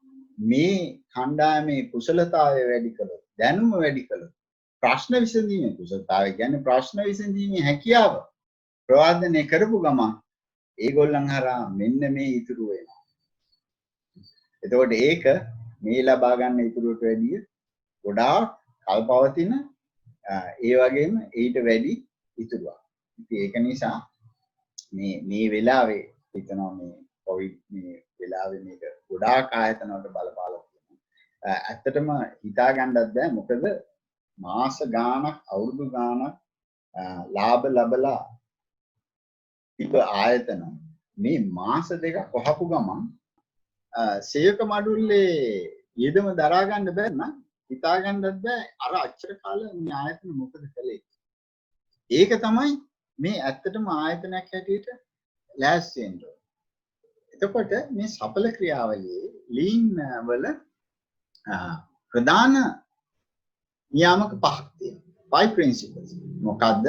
මේ කණ්ඩායමේ කුසලතාවය වැඩි කළොත්, දැනුම වැඩි කළොත්, ප්‍රශ්න විසඳීමේ කුසලතාවය කියන්නේ ප්‍රශ්න විසඳීමේ හැකියාව ප්‍රවර්ධනය කරපු ගමන් ඒගොල්ලන් හරහා මෙන්න මේ ඉතුරු වෙනවා. එතකොට ඒක මේ ලබා ගන්න ඉතුරුට වැඩිය ගොඩාක් කල්පවතින ඒ වගේම ඊට වැඩි ඉතුරුවක්. ඉතින් ඒක නිසා මේ වෙලාවේ හිතනවා මේ කොවිඩ් මේ වෙලාවේ මේක ගොඩාක් ආයතන වලට බලපාලා තියෙනවා. ඇත්තටම හිතා ගන්නත් බෑ මොකද මාස ගාණක් අවුරුදු ගාණක් ලාභ ලැබලා ඉත ආයතන මේ මාස දෙක කොහපු ගමන් සේවක මඩුල්ලේ යෙදම දරා ගන්න බැරි නම් හිතා ගන්නත් බෑ අර අච්චර කාල මේ ආයතන මොකද කළේ. ඒක තමයි මේ ඇත්තටම ආයතනයක් හැටියට ලෑස්ති වෙන්න ඕනේ. එතකොට මේ සඵල ක්‍රියාවලියේ ලීන් වල ප්‍රධාන නියාමක පහක් තියෙනවා. 5 principles. මොකද්ද?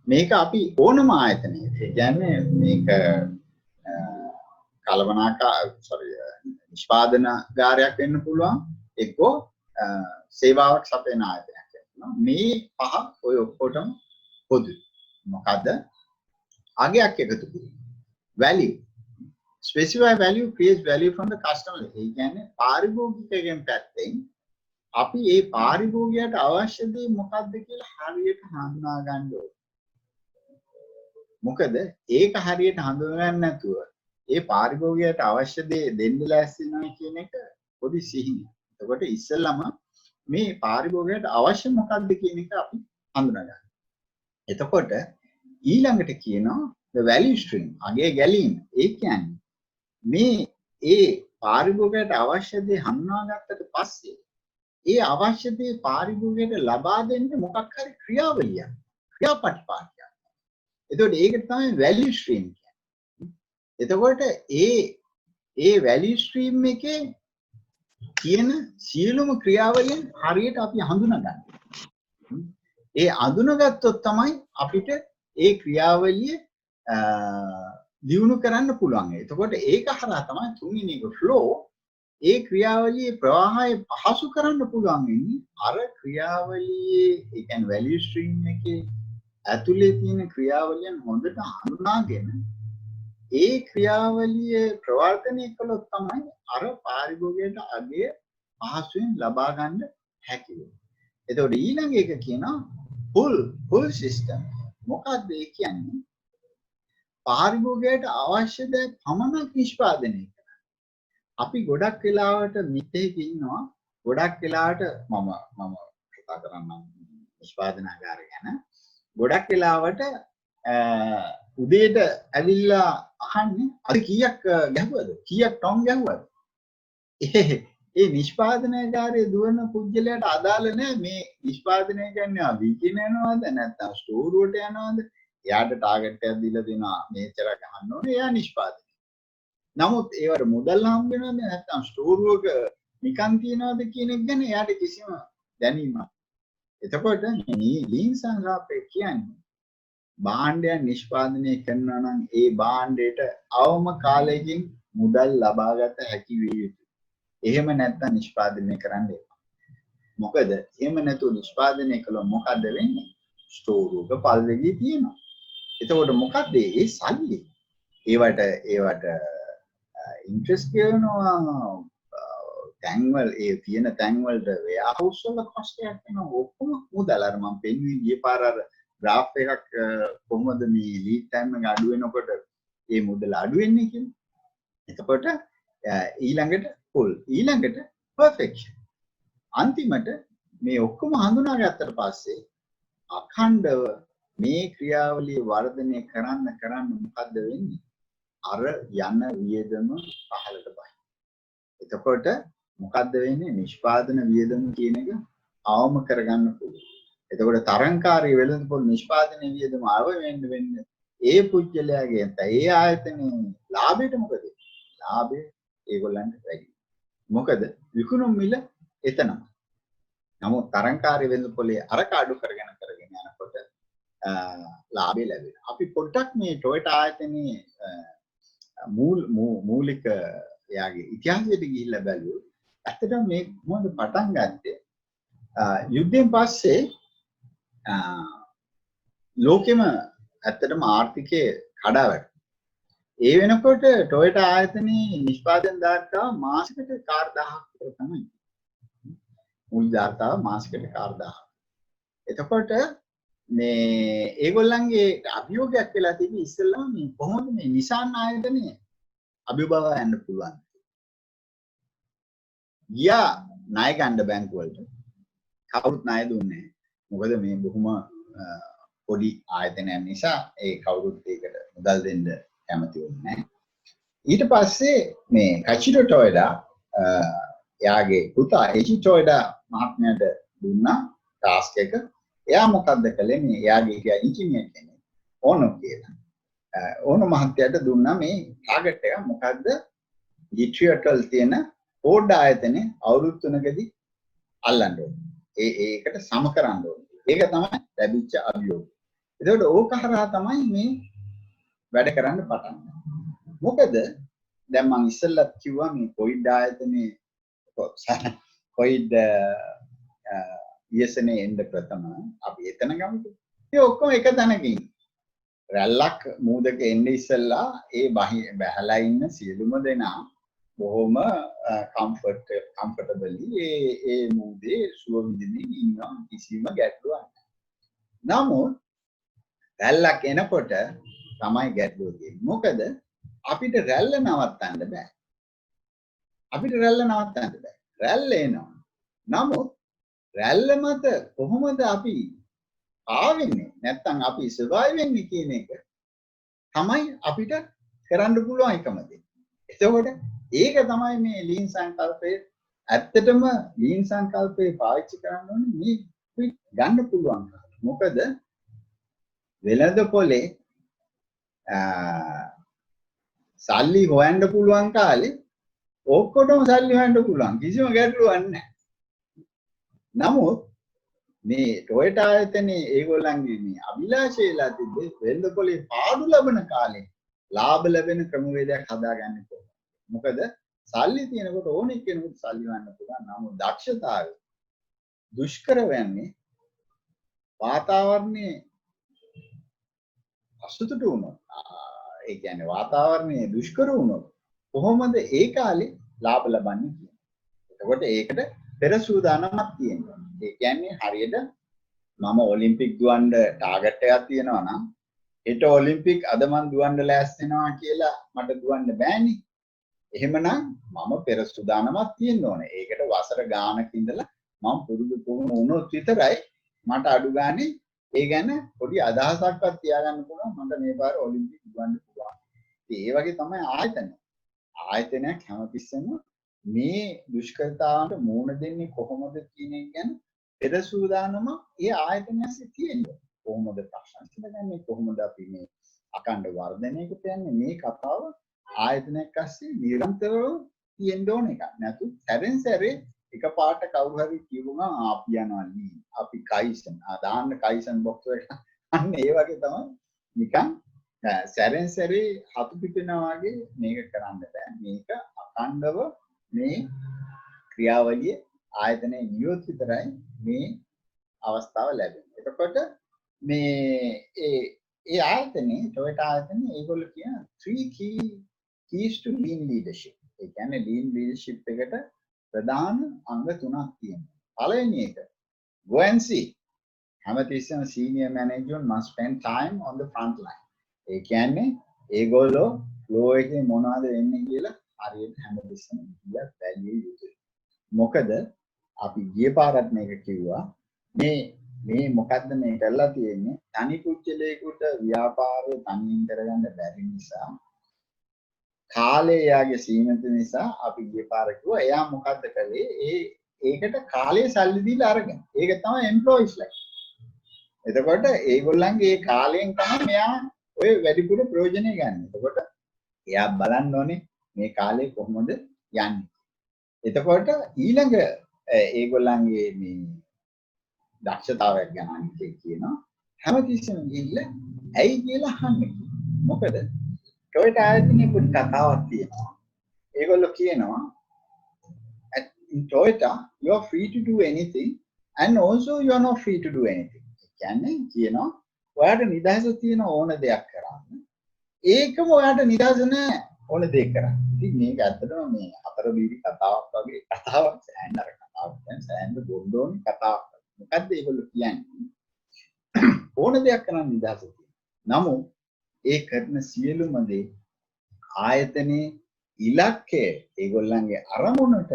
මේක අපි ඕනම ආයතනයක කියන්නේ මේක නිෂ්පාදනාගාරයක් වෙන්න පුළුවන් එක්කෝ සේවාවක් සපයන ආයතනයක් වෙනවා. මේ පහ ඔය ඔක්කොටම පොදුයි. මොකද්ද? අගයක් එකතු කිරීම. value. specify value creates value from the customer. ඒ කියන්නේ පාරිභෝගිකයෙක්ගෙන් පැත්තෙන් අපි මේ පාරිභෝගිකයට අවශ්‍ය දේ මොකක්ද කියලා හරියට හඳුනා ගන්න ඕනේ. මොකද ඒක හරියට හඳුනගන්න නැතුව ඒ පාරිභෝගිකයට අවශ්‍ය දේ දෙන්න ලෑස්ති නැහැ කියන එක පොඩි සිහිනයක්. එතකොට ඉස්සෙල්ලාම මේ පාරිභෝගිකයට අවශ්‍ය මොකක්ද කියන එක අපි හඳුනා ගන්න. එතකොට ඊළඟට කියනවා the value stream. අගේ ගැලීම. ඒ කියන්නේ මේ ඒ පාරිභෝගිකයට අවශ්‍ය දේ හඳුනාගත්තට පස්සේ ඒ අවශ්‍ය දේ පාරිභෝගිකයට ලබා දෙන්න මොකක් හරි ක්‍රියාවලියක්, ක්‍රියාපටිපාටියක්. එතකොට ඒකට තමයි value stream කියන්නේ. එතකොට ඒ value stream එකේ කියන සියලුම ක්‍රියාවලියන් හරියට අපි හඳුනා ගන්න. ඒ හඳුනාගත්තොත් තමයි අපිට ඒ ක්‍රියාවලිය දියුණු කරන්න පුළුවන්. එතකොට ඒක හරහා තමයි තුන්වෙනි එක flow ඒ ක්‍රියාවලියේ ප්‍රවාහය පහසු කරන්න පුළුවන් වෙන්නේ අර ක්‍රියාවලියේ ඒ කියන්නේ value stream එකේ ඇතුලේ තියෙන ක්‍රියාවලියන් හොඳට හඳුනාගෙන ඒ ක්‍රියාවලිය ප්‍රවර්තනය කළොත් තමයි අර පාරිභෝගයට අගය පහසුවෙන් ලබා ගන්න හැකි වෙන්නේ. එතකොට ඊළඟ එක කියනවා පුල් සිස්ටම්. මොකක්ද ඒ කියන්නේ? පාරිභෝගයට අවශ්‍ය දේ පමණක් නිෂ්පාදනය කරනවා. අපි ගොඩක් වෙලාවට මිත්‍යෙක ඉන්නවා. ගොඩක් වෙලාවට මම කතා කරන්නම් නිෂ්පාදනාගාරය ගැන. ගොඩක් වෙලාවට උදේට ඇවිල්ලා අහන්නේ අද කීයක් ගැහුවද? කීයක් ටොන් ගැහුවද? ඒ නිෂ්පාදනකාරයේ දුවන පුද්ගලයාට අදාළ නැහැ මේ නිෂ්පාදනය කරනවා වීකින යනවාද නැත්නම් ස්ටෝරුවට යනවාද? එයාට ටාගට් එකක් දීලා දෙනවා මේච්චර ගහන්න ඕනේ එයා නිෂ්පාදනය. නමුත් ඒවට මුදල් හම්බ වෙනවද නැත්නම් ස්ටෝරුවක නිකන් තියනවද කියන එක ගැන එයාට කිසිම දැනීමක්. එතකොට මේ ලීන් සංග්‍රහය කියන්නේ භාණ්ඩයක් නිෂ්පාදනය කරනවා නම් ඒ භාණ්ඩයට අවම කාලයකින් මුදල් ලබාගත හැකි විය යුතුයි. එහෙම නැත්නම් නිෂ්පාදනය කරන්න එපා. මොකද එහෙම නැතුව නිෂ්පාදනය කළොත් මොකද වෙන්නේ? ස්ටෝරුවක පල්වෙගී තියෙනවා. එතකොට මොකද ඒ සල්ලි? ඒවට ඉන්ට්‍රස්ට් ගෙවනවා තැන්වල ඒ තියෙන තැන්වලට වෙයාහවුස් වල කොස්ට් එකක් වෙනවා. ඔක්කොම මුදල් අර මම පෙන්වුවේ ගිය පාර අර ග්‍රාෆ් එකක් කොහොමද මේ ලීඩ් ටයිම් එක අඩු වෙනකොට මේ මුදල අඩු වෙන්නේ කියලා. එතකොට ඊළඟට full ඊළඟට perfection. අන්තිමට මේ ඔක්කොම හඳුනාගත්තට පස්සේ අඛණ්ඩව මේ ක්‍රියාවලිය වර්ධනය කරන්න මොකද්ද වෙන්නේ? අර යන වියදම පහළට බහිනවා. එතකොට මොකද්ද වෙන්නේ? නිෂ්පාදන වියදම කියන එක අවම කරගන්න පුළුවන්. එතකොට තරංකාරී වෙළඳපොළ නිෂ්පාදන වියදම අව වෙන්න ඒ පුජ්‍යලයාගේ ඒ ආයතනයේ ලාභයට මොකද? ලාභය ඒගොල්ලන්ට වැඩි. මොකද විකුණුම් මිල එතනම. නමුත් තරංකාරී වෙළඳපොළේ අරක අඩු කරගෙන යනකොට ලාභය ලැබෙනවා. අපි පොඩ්ඩක් මේ ටොයෝටා ආයතනයේ මූලික එයාගේ ඉතිහාසයට ගිහිල්ලා බැලුවොත් ඇත්තටම මේ මොකද පටන් ගත්තේ යුද්ධයෙන් පස්සේ ලෝකෙම ඇත්තටම ආර්ථිකයේ කඩාවැටුණා. ඒ වෙනකොට ටොයෝටා ආයතනයේ නිෂ්පාදන දායකතාව මාසෙකට කාර් 1000ක් විතර තමයි. මුල් දායකතාව මාසෙකට කාර් 1000ක්. එතකොට මේ ඒගොල්ලන්ගේ අභියෝගයක් වෙලා තිබි ඉස්සෙල්ලාම මේ කොහොමද මේ නිසාන් ආයතනයේ අභිබව යන්න පුළුවන්. ගියා ණය ගන්න බැංකු වලට කවුරුත් ණය දුන්නේ නැහැ. මොකද මේ බොහොම පොඩි ආයතනයක් නිසා ඒ කවුරුත් ඒකට මුදල් දෙන්න කැමති වෙන්නේ නැහැ. ඊට පස්සේ මේ කචිරෝ ටොයෝටා එයාගේ පුතා එචි ටොයෝටා මහත්මයාට දුන්නා ටාස්ක් එක. එයා මොකද්ද කළේ? මේ එයාගේ ඉංජිනේර් කෙනෙක් ඕනෝ කියලා. ඕනෝ මහත්තයාට දුන්නා මේ ටාගට් එක මොකද්ද? ඊට්‍රියටල් තියෙන පෝඩ් ආයතනේ අවුරුදු 3කදී අල්ලන්න ඕනේ. ඒකට සම කරන්න ඕනේ. ඒක තමයි ලැබිච්ච අභියෝගය. ඒකට ඕක හරහා තමයි මේ වැඩ කරන්න පටන් ගන්නේ. මොකද දැන් මම ඉස්සෙල්ලත් කිව්වා මේ කොයිඩ් ආයතනේ කොයිඩ් ඊයසනේ එන්න ප්‍රථම අපි එතන ගමුකෝ. මේ ඔක්කොම එක තැනකින් රැල්ලක් මූදක එන්නේ ඉස්සෙල්ලා ඒ බහලා ඉන්න සියලුම දෙනා බොහොම කම්ෆර්ටබලි ඒ මූදේ සුව විඳින්න ඉන්නවා කිසිම ගැටලුවක් නැහැ. නමුත් රැල්ලක් එනකොට තමයි ගැටලුව තියෙන්නේ. මොකද අපිට රැල්ල නවත්තන්න බෑ. රැල්ල එනවා. නමුත් රැල්ල මත කොහොමද අපි ආවෙන්නේ? නැත්තම් අපි සර්වයිව් වෙන්නේ කියන එක තමයි අපිට කරන්න පුළුවන් එකම දේ. එතකොට ඒක තමයි මේ ලීන් සංකල්පයේ ඇත්තටම ලීන් සංකල්පේ පාවිච්චි කරන්න ඕනේ මේ ගන්න පුළුවන්. මොකද වෙළඳ පොලේ සල්ලි හොයන්න පුළුවන් කාලේ ඔක්කොටම සල්ලි හොයන්න පුළුවන්. කිසිම ගැටලුවක් නැහැ. නමුත් මේ ටොයෝටා ආයතනයේ ඒගොල්ලන්ගේ මේ අභිලාෂයලා තිබ්බේ වෙළඳ පොලේ පාඩු ලබන කාලේ ලාභ ලැබෙන ක්‍රමවේදයක් හදාගන්න කොහොමද? මොකද සල්ලි තියෙනකොට ඕනෙක කෙනෙකුට සල්ලි ගන්න පුළුවන්. නමුත් දක්ෂතාවය දුෂ්කර වෙන්නේ වාතාවරණයේ අසුතුට වුණොත් ඒ කියන්නේ වාතාවරණයේ දුෂ්කර වුණොත් කොහොමද ඒ කාලේ ලාභ ලබන්නේ කියන්නේ. එතකොට ඒකට පෙර සූදානමක් තියෙනවා. ඒ කියන්නේ හරියට මම ඔලිම්පික් දුවන්න ටාගට් එකක් තියෙනවා නම් හෙට ඔලිම්පික් අද මං දුවන්න ලෑස්ති වෙනවා කියලා මට දුවන්න බෑනේ. එහෙමනම් මම පෙර සූදානමක් තියෙන්න ඕනේ. ඒකට වසර ගානක ඉඳලා මම පුරුදු පුහුණු වුණොත් විතරයි මට අඩු ගානේ ඒ ගැන පොඩි අදහසක්වත් තියාගන්න පුළුවන් මට මේ පාර ඔලිම්පික් දුවන්න පුළුවන්. ඒ වගේ තමයි ආයතන. ආයතනයක් හැමතිස්සෙම මේ දුෂ්කරතාවන්ට මුහුණ දෙන්නේ කොහොමද කියන එක ගැන පෙර සූදානම ඒ ආයතනයන්සේ තියෙනවා. කොහොමද ප්‍රශ්න විසඳගන්නේ, කොහොමද අපි මේ අකණ්ඩ වර්ධනයකට යන්නේ, මේ කතාව ආයතනයක් අස්සේ නිරන්තරව තියෙන්න ඕන එකක්. නැතු සැරෙන් සැරේ එකපාරට කවුරු හරි කියුවා අපි යනවා ලී, අපි කයිසන් දාන්න කයිසන් බොක්ස් එක අන්න ඒ වගේ තමයි නිකන් සැරෙන් සැරේ හතු පිටිනවා වගේ මේක කරන්න බෑ. මේක අකණ්ඩව මේ ක්‍රියාවලිය ආයතනයේ නියොත් විතරයි මේ අවස්ථාව ලැබෙන්නේ. එතකොට මේ ඒ ආයතනේ Toyota ආයතනේ ඒගොල්ලෝ කියන 3 keys to lean leadership. ඒ කියන්නේ lean leadership එකට ප්‍රධාන අංග 3ක් තියෙනවා. පළවෙනි එක go and see. හැමතිස්සෙම senior management must spend time on the front line. ඒ කියන්නේ ඒගොල්ලෝ flow එකේ මොනවද වෙන්නේ කියලා හරියට හැමතිස්සෙම කියලා බැලිය යුතුයි. මොකද අපි ගිය පාරත් මේක කිව්වා මේ මොකද්ද මේ කරලා තියෙන්නේ තනි කුච්චලයකට ව්‍යාපාරය තනියෙන් කරගන්න බැරි නිසා කාලය යාගේ සීමිත නිසා අපි ගිය පාර කිව්වා එයා මොකද්ද කළේ ඒකට කාලය සල්ලි දීලා අරගෙන ඒක තමයි එම්ප්ලොයිස්ලා. එතකොට ඒගොල්ලන්ගේ ඒ කාලයෙන් තමයි මෙයා ඔය වැඩිපුර ප්‍රයෝජනෙ ගන්න. එතකොට එයා බලන්න ඕනේ මේ කාලේ කොහොමද යන්නේ. එතකොට ඊළඟ ඒගොල්ලන්ගේ මේ දක්ෂතාවයක් ගැන අනිත් කියනවා හැමතිස්සෙම ගිහිල්ලා ඇයි කියලා අහන්නේ. මොකද Toyota ආයතනයේ පොඩි කතාවක් තියෙනවා. ඒගොල්ලෝ කියනවා in Toyota you are free to do anything and also you are not free to do anything. කියන්නේ කියනවා ඔයාට නිදහස තියෙන ඕන දෙයක් කරන්න. ඒකම ඔයාට නිදහස නැහැ ඕන දෙයක් කරන්න. ඉතින් මේක ඇත්තටම මේ අතර බීරි කතාවක් වගේ කතාවක් සෑහෙන අර කතාවක් දැන් සෑහෙන බොන්ඩෝනි කතාවක්. මොකද්ද ඒගොල්ලෝ කියන්නේ? ඕන දෙයක් කරන්න නිදහස තියෙනවා. නමුත් ඒ කරන සියලුම දේ ආයතනයේ ඉලක්කය ඒගොල්ලන්ගේ අරමුණට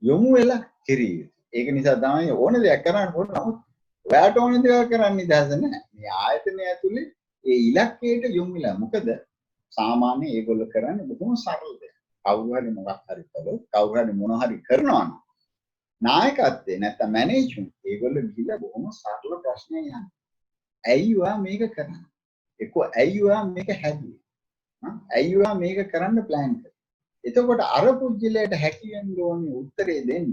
යොමු වෙලා කෙරිය යුතුයි. ඒක නිසා තමයි ඕන දෙයක් කරන්න ඕන. නමුත් ඔයාට ඕන දේවල් කරන්න නිදහස නැහැ. මේ ආයතනය ඇතුලේ ඒ ඉලක්කයට යොමු වෙලා. මොකද සාමාන්‍ය ඒගොල්ලෝ කරන්නේ බොහොම සරල දෙයක්. කවුරු හරි මොකක් හරි කළොත් කවුරු හරි මොන හරි කරනවා නම් නායකත්වයේ නැත්නම් මැනේජ්මන්ට් ඒගොල්ලෝ ගිහිල්ලා බොහොම සරල ප්‍රශ්නයක් යන්නේ. ඇයි ඔයා මේක කරන්නේ? එක්ක ඇයි ඔයා මේක හැදුවේ? ඇයි ඔයා මේක කරන්න ප්ලෑන් කරේ? එතකොට අර පුජ්‍යලයට හැකි වෙන්න ඕනේ උත්තරේ දෙන්න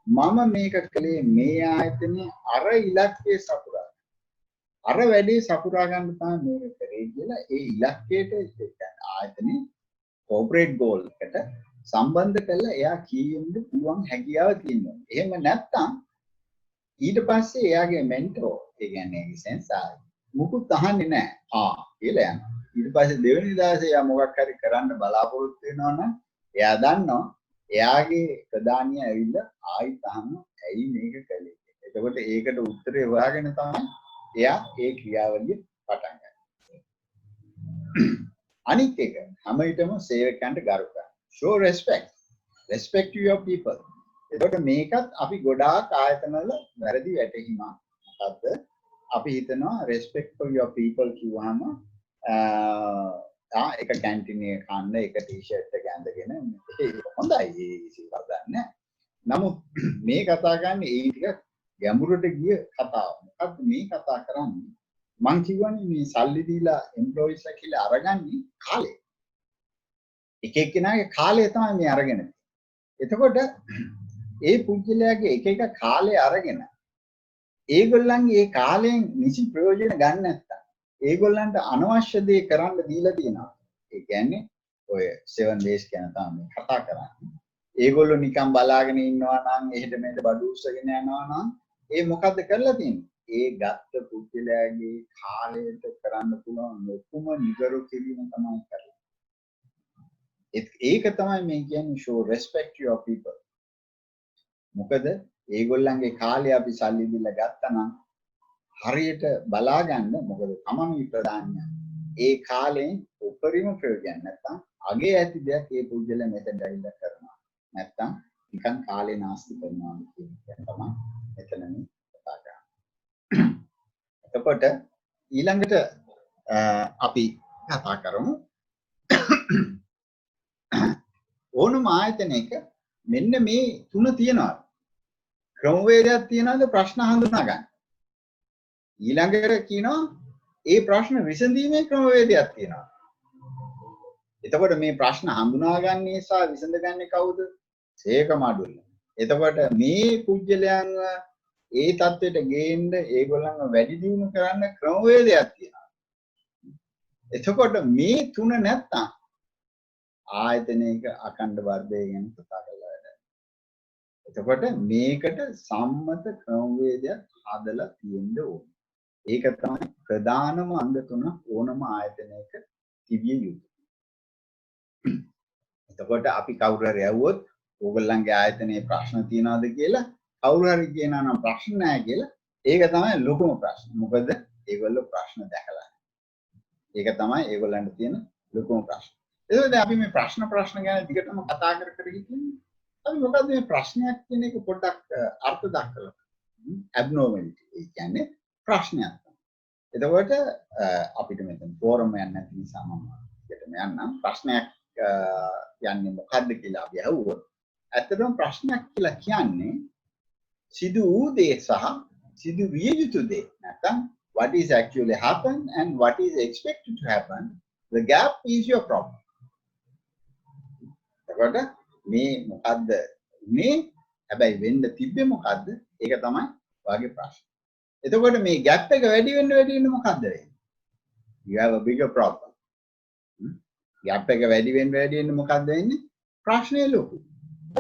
මම මේක කළේ මේ ආයතනයේ අර ඉලක්කයේ සපුරා. අර වැඩේ සපුරා ගන්න තමයි මේක කරේ කියලා ඒ ඉලක්කයට ආයතනයේ කෝපරේට් ගෝල් එකට සම්බන්ධ කරලා එයා කීයෙන්ද පුළුවන් හැකියාව තියෙනවා. එහෙම නැත්නම් ඊට පස්සේ එයාගේ මෙන්ටර් ඒ කියන්නේ සෙන්සර් මුකුත් අහන්නේ නැහැ. කියලා යනවා. ඊට පස්සේ දෙවෙනි දවසේ එයා මොකක් හරි කරන්න බලාපොරොත්තු වෙනවා නම් එයා දන්නවා එයාගේ ප්‍රධානිය ඇවිල්ලා ආයිත් අහනවා ඇයි මේක කළේ කියලා. එතකොට ඒකට උත්තරේ හොයාගෙන තමයි එයා ඒ ක්‍රියාවලිය පටන් ගන්නේ. අනිත් එක හැම විටම සේවකයන්ට ගරු කරන්න. show respect to your people. එතකොට මේකත් අපි ගොඩාක් ආයතනවල වැරදි වැටහීමක්. මොකද්ද? අපි හිතනවා respect for your people කිව්වහම එක කැන්ටින් එක කන්න එක ටී-ෂර්ට් එක ඇඳගෙන ඒක හොඳයි ඒ සිල්පද නැහැ. නමුත් මේ කතා කරන්නේ ඒ ටික ගැඹුරට ගිය කතාව. මොකද්ද මේ කතා කරන්නේ? මං කියවනේ මේ සල්ලි දීලා එම්ප්ලොයිස්ලා කියලා අරගන්නේ කාලේ. එක එක්කෙනාගේ කාලය තමයි මේ අරගෙන තියෙන්නේ. එතකොට ඒ පුද්ගලයාගේ එක එක කාලය අරගෙන ඒගොල්ලන්ගේ ඒ කාලයෙන් නිසි ප්‍රයෝජන ගන්න නැත්තම් ඒගොල්ලන්ට අනවශ්‍ය දේ කරන්න දීලා තියෙනවා. ඒ කියන්නේ ඔය 7 days ගැන තමයි කතා කරන්නේ. ඒගොල්ලෝ නිකන් බලාගෙන ඉන්නවා නම් එහෙට මෙහෙට බඩු උස්සගෙන යනවා නම් ඒ මොකද්ද කරලා තියෙන්නේ? ඒ ගත්ත පුද්ගලයාගේ කාලයට කරන්න පුළුවන් ලොකුම නිගරු කිරීම තමයි කරන්නේ. ඒක තමයි මේ කියන්නේ show respect to your people. මොකද ඒගොල්ලන්ගේ කාලය අපි සල්ලි දීලා ගත්තා නම් හරියට බලා ගන්න මොකද තමන්ගේ ප්‍රධානිය ඒ කාලේ උපරිම ප්‍රයෝජන නැත්තම් අගේ ඇති දෙයක් ඒ පුද්ගලයා මෙතෙන් ඇවිල්ලා කරනවා. නැත්තම් නිකන් කාලේ නාස්ති කරනවා කියන එක තමයි මෙතන මේ කතා කරන්නේ. එතකොට ඊළඟට අපි කතා කරමු ඕනම ආයතනයක මෙන්න මේ තුන තියෙනවා. ක්‍රමවේදයක් තියනවාද ප්‍රශ්න හඳුනා ගන්න. ඊළඟට කියනවා ඒ ප්‍රශ්න විසඳීමේ ක්‍රමවේදයක් තියෙනවා. එතකොට මේ ප්‍රශ්න හඳුනාගන්නේ සහ විසඳගන්නේ කවුද? සේක මඩුල්ල. එතකොට මේ පුජ්‍යලයන්ව ඒ தത്വෙට ගේන්න ඒගොල්ලන්ව වැඩි දියුණු කරන්න ක්‍රමවේදයක් තියෙනවා. එතකොට මේ තුන නැත්තම් ආයතනයක අඛණ්ඩ වර්ධය ගැන කතා කරලා වැඩක්. එතකොට මේකට සම්මත ක්‍රමවේදයක් හදලා තියෙන්න ඕනේ. ඒක තමයි ප්‍රධානම අංග තුන ඕනම ආයතනයක තිබිය යුතු. එතකොට අපි කවුරු හරි ඇහුවොත් ඕගොල්ලන්ගේ ආයතනයේ ප්‍රශ්න තියනවාද කියලා කවුරු හරි කියනවා නම් ප්‍රශ්න නැහැ කියලා ඒක තමයි ලොකුම ප්‍රශ්න. මොකද ඒගොල්ලෝ ප්‍රශ්න දැකලා. ඒක තමයි ඒගොල්ලන්ට තියෙන ලොකුම ප්‍රශ්න. එතකොට අපි මේ ප්‍රශ්න ගැන දිගටම කතා කර හිටින්නේ. අපි මොකද මේ ප්‍රශ්නයක් කියන එක පොඩ්ඩක් අර්ථ දක්වලා. abnormality. ඒ කියන්නේ ප්‍රශ්නයක්. එතකොට අපිට මෙතන ෆෝරම් එකක් නැති නිසා මම ඊටම යන්නම්. ප්‍රශ්නයක් යන්නේ මොකද්ද කියලා අපි අහුවොත් ඇත්තටම ප්‍රශ්නයක් කියලා කියන්නේ සිදු වූ දේ සහ සිදු විය යුතු දේ. නැත්නම් what is actually happened and what is expected to happen. The gap is your problem. එතකොට මේ මොකද්ද මේ හැබැයි වෙන්න තිබ්බේ මොකද්ද? ඒක තමයි වාගේ ප්‍රශ්න. එතකොට මේ gap එක වැඩි වෙන්න මොකද්ද වෙන්නේ? You have a bigger problem. gap එක වැඩි වෙන්න මොකද්ද වෙන්නේ? ප්‍රශ්නේ ලොකු.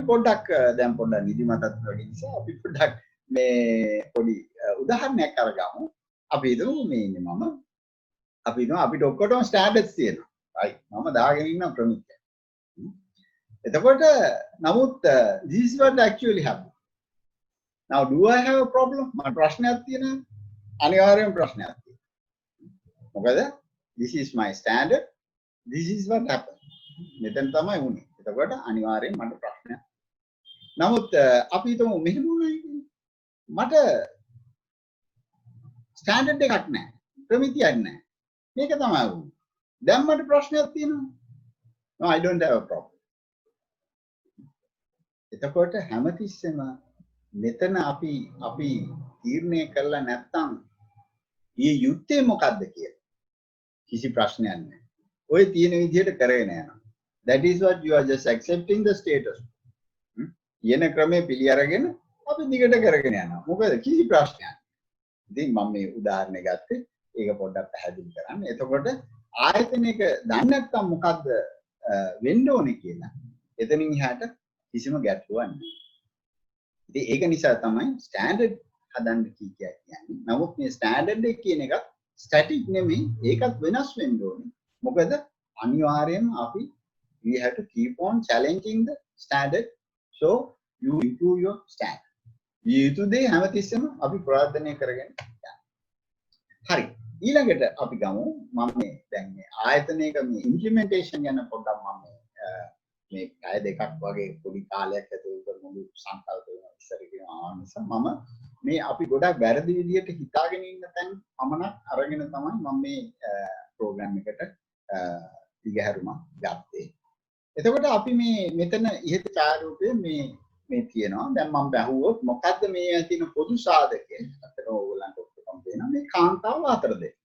පොඩ්ඩක් දැන් පොඩ්ඩක් නිදිමතත් වගේ නිසා අපි පොඩ්ඩක් මේ පොඩි උදාහරණයක් අරගමු. අපි හිතමු මේ ඉන්නේ මම. අපි හිතමු අපිට ඔක්කොටම ස්ටෑන්ඩඩ්ස් තියෙනවා. right? මම දාගෙන ඉන්න ප්‍රමිතිය. එතකොට නමුත් this is what actually happened. Now do I have a problem? මට ප්‍රශ්නයක් තියෙනවා. අනිවාර්යයෙන්ම ප්‍රශ්නයක් තියෙනවා. මොකද this is my standard. This is what happened. මෙතන තමයි වුනේ. එතකොට අනිවාර්යයෙන් මට ප්‍රශ්නයක්. නමුත් අපි හිතමු මෙහෙම වුණායි කියන්නේ. මට ස්ටෑන්ඩඩ් එකක් නැහැ. ප්‍රමිතියක් නැහැ. මේක තමයි වුනේ. දැන් මට ප්‍රශ්නයක් තියෙනවා. No, I don't have a problem. එතකොට හැමතිස්සෙම මෙතන අපි තීරණය කරලා නැත්තම් ඊ යුත්තේ මොකද්ද කියලා කිසි ප්‍රශ්නයක් නැහැ. ඔය තියෙන විදිහට කරගෙන යනවා. That is what you are just accepting the status. කියන ක්‍රමයේ පිළි අරගෙන අපි දිගට කරගෙන යනවා. මොකද කිසි ප්‍රශ්නයක් නැහැ. ඉතින් මම මේ උදාහරණය ගත්තේ ඒක පොඩ්ඩක් පැහැදිලි කරන්න. එතකොට ආයතනයක දන්නේ නැත්තම් මොකද්ද වෙන්න ඕනේ කියලා එතනින් එහාට කිසිම ගැටලුවක් නැහැ. ඉතින් ඒක නිසා තමයි ස්ටෑන්ඩඩ් හදන්න කියන්නේ. නමුත් මේ ස්ටෑන්ඩඩ් එක කියන එකත් ස්ටැටික් නෙමෙයි. ඒකත් වෙනස් වෙන්න ඕනේ. මොකද අනිවාර්යයෙන්ම අපි we have to keep on challenging the standard so you improve your standard. ඊට දේ හැමතිස්සෙම අපි ප්‍රාර්ථනා කරගෙන යනවා. හරි. ඊළඟට අපි ගමු මම මේ දැන් මේ ආයතනයක මේ ඉම්ප්ලිමන්ටේෂන් ගැන පොඩ්ඩක් මම මේ අය දෙකක් වගේ පොඩි කාලයක් ඇතුළත කරමු සංකල්ප වෙන ඉස්සර කියනවා නිසා මම මේ අපි ගොඩක් වැරදි විදිහට හිතාගෙන ඉන්න තැන් පමණක් අරගෙන තමයි මම මේ ප්‍රෝග්‍රෑම් එකට දිගහැරුමක් ගත්තේ. එතකොට අපි මේ මෙතන ඉහත ඡායාරූපයේ මේ තියෙනවා. දැන් මම බැලුවොත් මොකද්ද මේ තියෙන පොදු සාධකය? අතන ඕගොල්ලන්ට ඔක්කොම පේනවා මේ කාන්තාව අතර දෙක.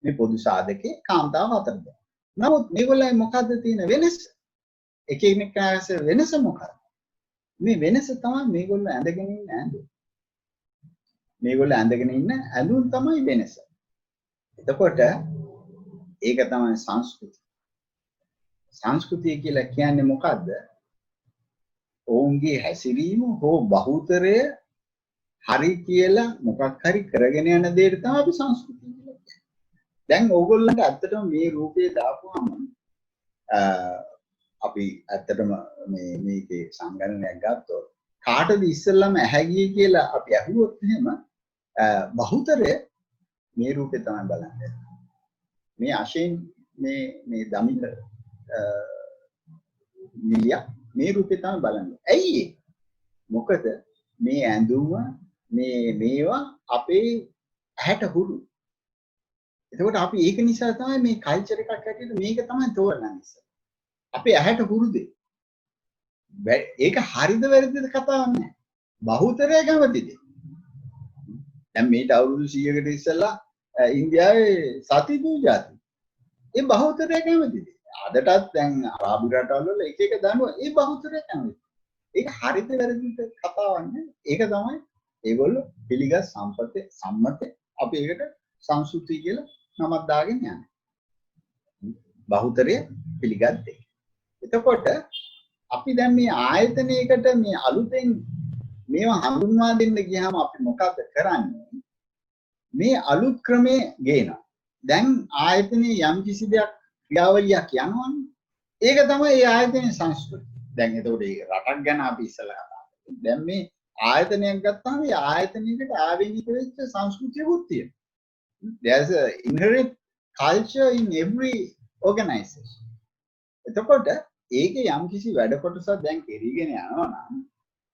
මේ පොදු සාධකේ කාන්තාව අතර දෙක. නමුත් මේගොල්ලයි මොකද්ද තියෙන වෙනස? එකිනෙකාට වෙනස මොකක්ද? මේ වෙනස තමයි මේගොල්ලෝ ඇඳගෙන ඉන්න ඇඳුම්. මේගොල්ලෝ ඇඳගෙන ඉන්න ඇඳුම් තමයි වෙනස. එතකොට ඒක තමයි සංස්කෘතිය. සංස්කෘතිය කියලා කියන්නේ මොකද්ද? ඔවුන්ගේ හැසිරීම හෝ බහුතරය හරි කියලා මොකක් හරි කරගෙන යන දෙයට තමයි අපි සංස්කෘතිය කියලා කියන්නේ. දැන් ඕගොල්ලන්ට ඇත්තටම මේ රූපේ දාපුවම අපි ඇත්තටම මේකේ සංගණනයක් ගත්තොත් කාටද ඉස්සෙල්ලාම ඇහැ ගියේ කියලා අපි අහුවොත් එහෙම බහුතරය මේ රූපේ තමයි බලන්නේ. මේ අශේන් මේ දමිත නිලිය මේ රූපේ තමයි බලන්නේ. ඇයි ඒ? මොකද මේ ඇඳුම මේවා අපේ ඇහැට හුරු. එතකොට අපි ඒක නිසා තමයි මේ කල්චර් එකක් හැටියට මේක තමයි තෝරන්නේ. අපේ ඇහැට හුරු දෙය. ඒක හරිද වැරදිද කතාවක් නෑ. බහුතරය කැමති දෙය. දැන් මේට අවුරුදු 100කට ඉස්සෙල්ලා ඉන්දියාවේ සති පූජා ඒ බහුතරය කැමති දෙය. අදටත් දැන් අරාබි රටවල එක එක දනුව ඒ බහුතරය කැමති. ඒක හරිද වැරදිද කතාවක් නෑ. ඒක තමයි ඒගොල්ලෝ පිළිගත් සම්මත අපි ඒකට සංස්කෘතිය කියලා නමක් දාගෙන යන්නේ. බහුතරය පිළිගත්තේ. එතකොට අපි දැන් මේ ආයතනයකට මේ අලුතෙන් මේවා හඳුන්වා දෙන්න ගියාම අපි මොකද කරන්නේ? මේ අලුත් ක්‍රමයේ ගේනවා. දැන් ආයතනයේ යම් කිසි දෙයක් ක්‍රියාවලියක් යනවනේ. ඒක තමයි ඒ ආයතනයේ සංස්කෘතිය. දැන් එතකොට මේ රටක් ගැන අපි ඉස්සලා කතා කරා. දැන් මේ ආයතනයක් ගත්තාම ඒ ආයතනයකට ආවේනික වෙච්ච සංස්කෘතියකුත් තියෙනවා. There's a inherent culture in every organization. එතකොට ඒකේ යම් කිසි වැඩ කොටසක් දැන් කෙරීගෙන යනවා නම්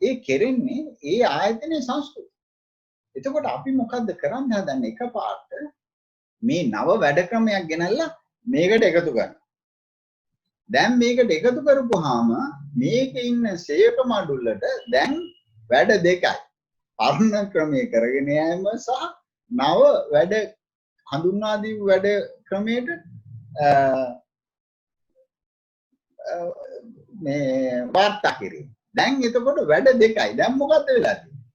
ඒ කෙරෙන්නේ ඒ ආයතනයේ සංස්කෘතිය. එතකොට අපි මොකද්ද කරන්න හදන්නේ? එකපාරට මේ නව වැඩ ක්‍රමයක් ගෙනල්ලා මේකට එකතු කරනවා. දැන් මේකට එකතු කරපුවාම මේකේ ඉන්න සේවක මඩුල්ලට දැන් වැඩ දෙකයි. පරණ ක්‍රමයේ කරගෙන යෑම සහ නව වැඩ හඳුන්වා දීපු වැඩ ක්‍රමයට මේ වාර්තා කිරීම. දැන් එතකොට වැඩ දෙකයි. දැන් මොකද්ද වෙලා තියෙන්නේ?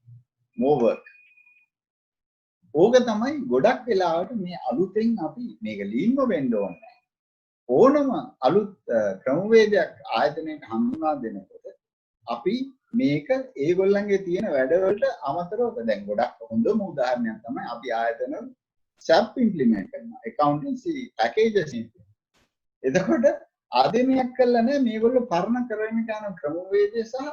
more work. ඕක තමයි ගොඩක් වෙලාවට මේ අලුතෙන් අපි මේක ලීන්ම වෙන්න ඕනේ. ඕනම අලුත් ක්‍රමවේදයක් ආයතනයට හඳුන්වා දෙනකොට අපි මේක ඒගොල්ලන්ගේ තියෙන වැඩවලට අමතරව දැන් ගොඩක් හොඳම උදාහරණයක් තමයි අපි ආයතන SAP ඉම්ප්ලිමන්ට් කරනවා. accountancy packages. එතකොට ආදීනයක් කළා නෑ මේගොල්ලෝ පරණ කරගෙන යන ක්‍රමවේදය සහ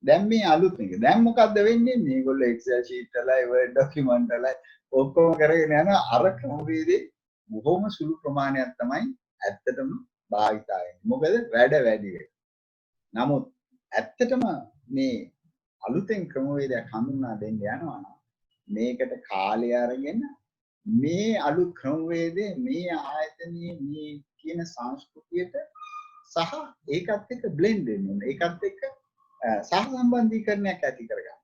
දැන් මේ අලුත් එක. දැන් මොකද්ද වෙන්නේ? මේගොල්ලෝ Excel sheet වලයි Word document වලයි ඔක්කොම කරගෙන යන අර ක්‍රමවේදේ බොහොම සුළු ප්‍රමාණයක් තමයි ඇත්තටම භාවිතා වෙන්නේ. මොකද වැඩ වැඩි වෙයි. නමුත් ඇත්තටම මේ අලුතෙන් ක්‍රමවේදයක් හඳුන්වා දෙන්න යනවා නම් මේකට කාලය අරගෙන මේ අලුත් ක්‍රමවේදේ මේ ආයතනයේ මේ කියන සංස්කෘතියට සහ ඒකත් එක්ක බ්ලෙන්ඩ් වෙන්න ඕනේ. ඒකත් එක්ක සහසම්බන්ධීකරණයක් ඇති කරගන්න.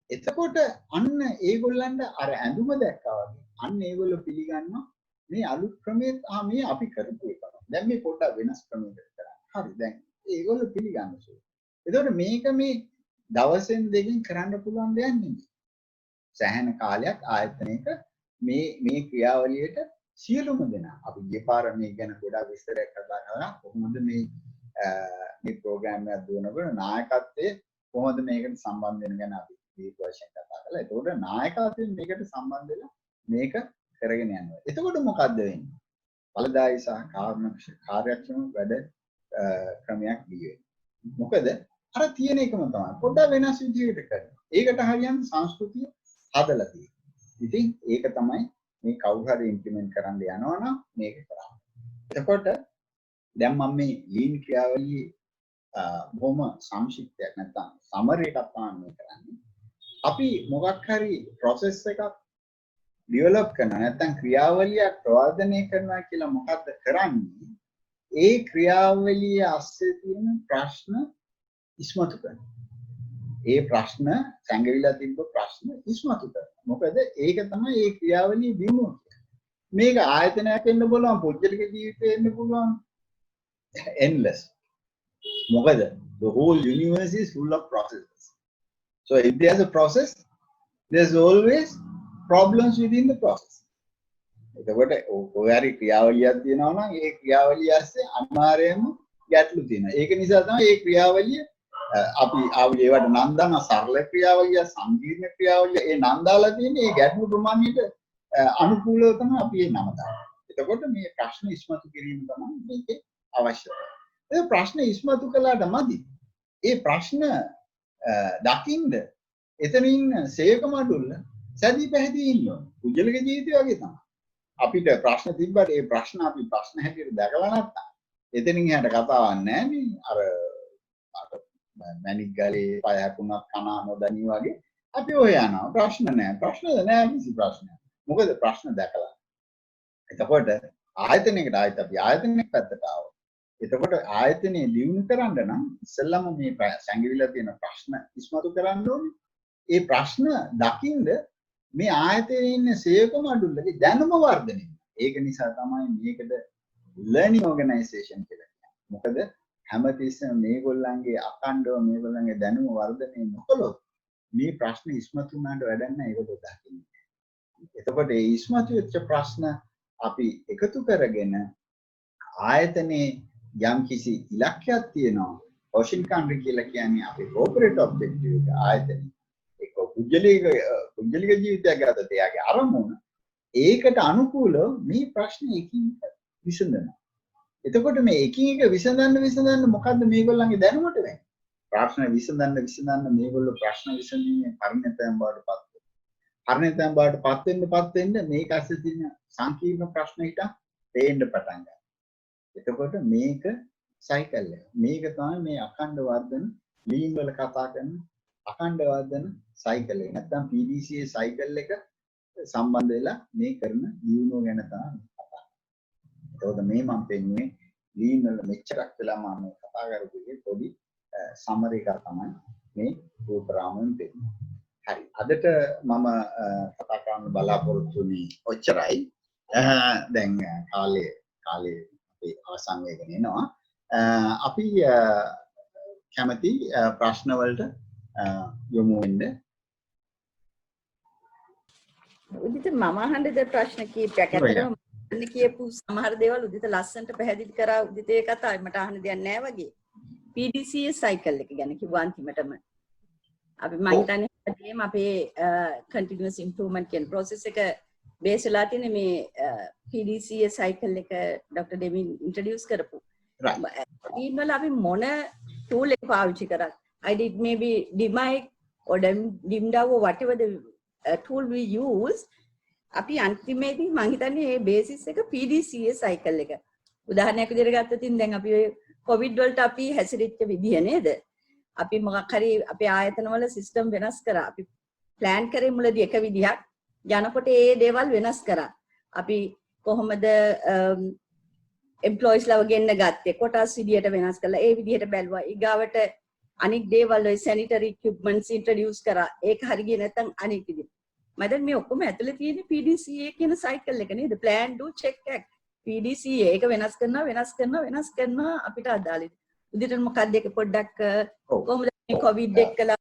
එතකොට අන්න ඒගොල්ලන්ට අර ඇඳුම දැක්කා වගේ අන්න ඒගොල්ලෝ පිළිගන්නවා මේ අලුත් ක්‍රමයට මේ අපි කරපු එක. දැන් මේ පොඩ්ඩක් වෙනස් ක්‍රමයකට කරා. හරි දැන් ඒගොල්ලෝ පිළිගන්නවා. එතකොට මේක මේ දවසෙන් දෙකකින් කරන්න පුළුවන් දෙයක් නෙමෙයි. සෑහෙන කාලයක් ආයතනයක මේ ක්‍රියාවලියට සියලුම දෙනා අපි ගියපාර මේ ගැන ගොඩාක් විස්තරයක් කතා කරා. කොහොමද මේ ප්‍රෝග්‍රෑම් එක දුවනකොට නායකත්වයේ කොහොමද මේකට සම්බන්ධ වෙන ගැන අපි දීප වශයෙන් කතා කළා. එතකොට නායකත්වයෙන් මේකට සම්බන්ධ වෙලා මේක කරගෙන යනවා. එතකොට මොකද්ද වෙන්නේ? ඵලදායී සහ කාර්යක්ෂම වැඩ ක්‍රමයක් දී වෙනවා. මොකද අර තියෙන එකම තමයි. පොඩ්ඩක් වෙනස් විදිහකට කරනවා. ඒකට හරියන්නේ සංස්කෘතිය හදලා තියෙනවා. ඉතින් ඒක තමයි මේ කවුරු හරි ඉම්ප්ලිමන්ට් කරන්න යනවා නම් මේක කරන්නේ. එතකොට දැන් මම මේ ලීන් ක්‍රියාවලියේ බොහොම සංක්ෂිප්තයක් නැත්නම් සමරි එකක් තමයි කරන්නේ. අපි මොකක් හරි process එකක් develop කරනවා නැත්නම් ක්‍රියාවලියක් ප්‍රවර්ධනය කරනවා කියලා මොකද්ද කරන්නේ? ඒ ක්‍රියාවලිය ASCII තියෙන ප්‍රශ්න ඉස්මතු කරනවා. ඒ ප්‍රශ්න සංගවිලා තිබ්බ ප්‍රශ්න ඉස්මතු කරනවා. මොකද ඒක තමයි ඒ ක්‍රියාවලිය දිනුව. මේක ආයතනයක් වෙන්න පුළුවන්, පුද්ගලික ජීවිතේ වෙන්න පුළුවන්. Endless. මොකද the whole universe is full of processes. So if there's a process, there's always problems within the process. එතකොට ඔය හරි ක්‍රියාවලියක් තියෙනවා නම් ඒ ක්‍රියාවලිය ඇස්සේ අනිවාර්යයෙන්ම ගැටලු තියෙනවා. ඒක නිසා තමයි මේ ක්‍රියාවලිය අපි ආවි ඒවට නම් දාන සරල ක්‍රියාවලිය සංකීර්ණ ක්‍රියාවලිය ඒ නම් දාලා තියෙන්නේ ඒ ගැටලු ප්‍රමාණයට අනුකූලව තමයි අපි මේ නම දාන්නේ. එතකොට මේ ප්‍රශ්න ඉස්මතු කිරීම තමයි මේකේ අවශ්‍යතාවය. ඒ ප්‍රශ්න ඉස්මතු කළාට මදි. ඒ ප්‍රශ්න දකින්න එතනින් සේවක මඩුල්ල සැදී පැහැදී ඉන්නවා. කුජලක ජීවිතය වගේ තමයි. අපිට ප්‍රශ්න තිබ්බට ඒ ප්‍රශ්න අපි ප්‍රශ්න හැටියට දැකලා නැත්නම් එතනින් එහාට කතාවක් නැහැ නේ. අර මැනික් ගලේ පය හැපුණත් කන නොදැනී වගේ අපි ඔය යනවා. ප්‍රශ්න නැහැ. ප්‍රශ්න නැහැ කිසි ප්‍රශ්නයක්. මොකද ප්‍රශ්න දැකලා. එතකොට ආයතනයකට ආයත අපි ආයතනයක් පැත්තට ආවොත්. එතකොට ආයතනය දියුණු කරන්න නම් ඉස්සෙල්ලාම මේ සංගවිලා තියෙන ප්‍රශ්න ඉස්මතු කරන්න ඕනේ. ඒ ප්‍රශ්න දකින්ද මේ ආයතනයේ ඉන්න සේවක මඩුල්ලගේ දැනුම වර්ධනය. ඒක නිසා තමයි මේකට ලර්නින් ඕගනයිසේෂන් කියලා කියන්නේ. මොකද හැමතිස්සෙම මේගොල්ලන්ගේ අඛණ්ඩව මේගොල්ලන්ගේ දැනුම වර්ධනය නොකළොත් මේ ප්‍රශ්න ඉස්මතු වුණාට වැඩක් නැහැ ඒකද දකින්නේ. එතකොට මේ ඉස්මතු වෙච්ච ප්‍රශ්න අපි එකතු කරගෙන ආයතනයේ යම් කිසි ඉලක්කයක් තියෙනවා. ඔෂින් කන්ට්‍රි කියලා කියන්නේ අපි කෝපරේට් ඔබ්ජෙක්ටිව් එක ආයතනයේ ඒක පුද්ගලික ජීවිතයක් ගතට එයාගේ අරමුණ ඒකට අනුකූලව මේ ප්‍රශ්න එකින් විසඳනවා. එතකොට මේ එකින් එක විසඳන්න මොකද්ද මේගොල්ලන්ගේ දැනුමට වෙන්නේ? ප්‍රශ්න විසඳන්න මේගොල්ලෝ ප්‍රශ්න විසඳීමේ පරිණතයන් බවට පත් වෙනවා. පරිණතයන් බවට පත් වෙන්න මේක ඇස්සේ තියෙන සංකීර්ණ ප්‍රශ්න ඊට තේන්න පටන් ගන්නවා. එතකොට මේක සයිකල් එක. මේක තමයි මේ අඛණ්ඩ වර්ධන ලීන් වල කතා කරන අඛණ්ඩ වර්ධන සයිකල් එක. නැත්නම් PDCA සයිකල් එක සම්බන්ධ වෙලා මේ කරන දියුණුව ගැන තමයි කතා. ඒකෝද මේ මම පෙන්නුවේ ලීන් වල මෙච්චරක් වෙලා මම කතා කරපු එකේ පොඩි සමරි එකක් තමයි මේ රූපරාමයෙන් දෙන්නේ. හරි. අදට මම කතා කරන්න බලාපොරොත්තු වෙන්නේ ඔච්චරයි. දැන් කාලේ අපි අවසන් වෙගෙන එනවා. අපි කැමති ප්‍රශ්න වලට යොමු වෙන්න. උදිත මම අහන්නද ප්‍රශ්න කීපයක් අතරම මම කියපු සමහර දේවල් උදිත ලස්සනට පැහැදිලි කරා උදිතේ කතාවයි මට අහන්න දෙයක් නැහැ වගේ. PDCA සයිකල් එක ගැන කිව්වා අන්තිමටම. අපි මම හිතන්නේ හැදීම අපේ continuous improvement කියන process එක බේස් වෙලා තියෙන මේ PDCA සයිකල් එක ඩොක්ටර් ඩෙමින් ඉන්ට්‍රොඩියුස් කරපු. ඊවල අපි මොන tool එක පාවිච්චි කරත් I did maybe DMIC or DIMDAO or whatever the tool we use අපි අන්තිමේදී මම හිතන්නේ මේ බේසිස් එක PDCA සයිකල් එක. උදාහරණයක් විදිහට ගත්තොත් දැන් අපි කොවිඩ් වලට අපි හැසිරෙච්ච විදිහ නේද? අපි මොකක් හරි අපේ ආයතන වල සිස්ටම් වෙනස් කරා. අපි ප්ලෑන් කරේ මුලදී එක විදිහක් යනකොට ඒ දේවල් වෙනස් කරා. අපි කොහොමද එම්ප්ලොයිස් ලව ගෙන්න ගත්තේ කොටස් විදිහට වෙනස් කළා. ඒ විදිහට බැලුවා. ඊගාවට අනික් දේවල් ඔය සැනිටරි ඉක්විප්මන්ට්ස් ඉන්ට්‍රොඩියුස් කරා. ඒක හරි ගියේ නැත්නම් අනික් විදිහට. මම දැන් මේ ඔක්කොම ඇතුලේ තියෙන PDCA කියන සයිකල් එක නේද? plan do check act. PDCA ඒක වෙනස් කරනවා අපිට අදාළයි. උදිට මොකක්ද ඒක පොඩ්ඩක් කොහොමද මේ කොවිඩ් එක්කලා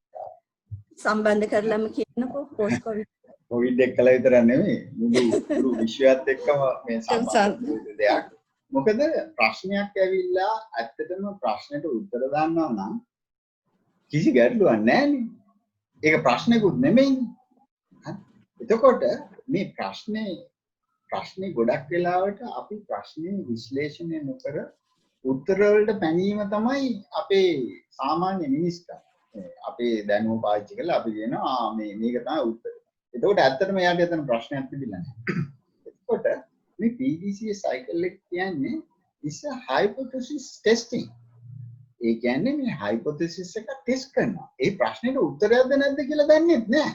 සම්බන්ධ කරලාම කියනකෝ පෝස්ට් කොවිඩ් කොවිඩ් එක්කලා විතරක් නෙමෙයි මුළු විශ්වයත් එක්කම මේ සම්බන්ධ දෙයක්. මොකද ප්‍රශ්නයක් ඇවිල්ලා ඇත්තටම ප්‍රශ්නෙට උත්තර දාන්නවා නම් කිසි ගැටලුවක් නැහැනේ. ඒක ප්‍රශ්නකුත් නෙමෙයිනේ. එතකොට මේ ප්‍රශ්නේ ගොඩක් වෙලාවට අපි ප්‍රශ්නේ විශ්ලේෂණය නොකර උත්තර වලට පැනීම තමයි අපේ සාමාන්‍ය මිනිස්කම්. අපේ දැනුම පාවිච්චි කරලා අපි කියනවා මේක තමයි උත්තරය. එතකොට ඇත්තටම යාට එතන ප්‍රශ්නයක් තිබිලා නැහැ. එතකොට මේ PDCA cycle එක කියන්නේ is a hypothesis testing. ඒ කියන්නේ මේ hypothesis එක ටෙස්ට් කරනවා. ඒ ප්‍රශ්නෙට උත්තරයක්ද නැද්ද කියලා දන්නේ නැහැ.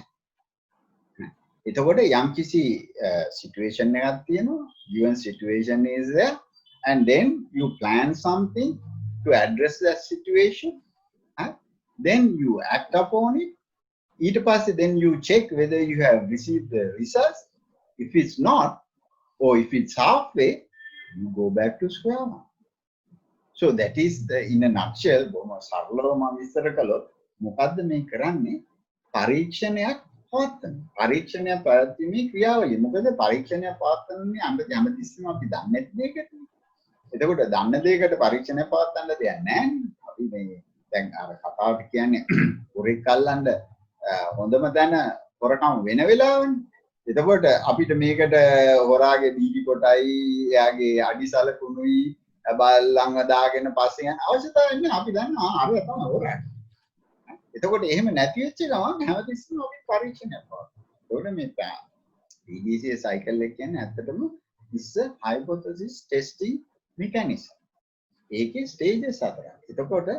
එතකොට යම්කිසි situation එකක් තියෙනවා. given situation is there and then you plan something to address that situation. Then you act upon it. ඊට පස්සේ then you check whether you have received the results. If it's not, or if it's halfway, you go back to square one. So that is in a nutshell, බොහොම සරලව මම විස්තර කළොත් මොකද්ද මේ කරන්නේ? පරීක්ෂණයක් පවත්වන. පරීක්ෂණයක් පැවැත්වීමේ ක්‍රියාවලිය. මොකද පරීක්ෂණයක් පවත්වන්නේ හැමතිස්සෙම අපි දන්නේ දෙයකට. එතකොට දන්න දෙයකට පරීක්ෂණයක් පවත්වන්න දෙයක් නැහැ. අපි මේ දැන් අර කතාවට කියන්නේ හොරෙක් අල්ලන්න හොඳම තැන හොරකම් වෙන වෙලාවනේ. එතකොට අපිට මේකට හොරාගේ දීලි කොටයි එයාගේ අඩි සලකුණුයි බල්ලන්ව දාගෙන පස්සේ යන අවශ්‍යතාවයක් නැහැ. අපි දන්නවා අර තමයි හොරා. එතකොට එහෙම නැති වෙච්ච ගමන් හැමතිස්සෙම අපි පරීක්ෂණයක් කරනවා. ඒකට මේ PDCA cycle එක කියන්නේ ඇත්තටම is a hypothesis testing mechanism. ඒකේ stages හතරක්. එතකොට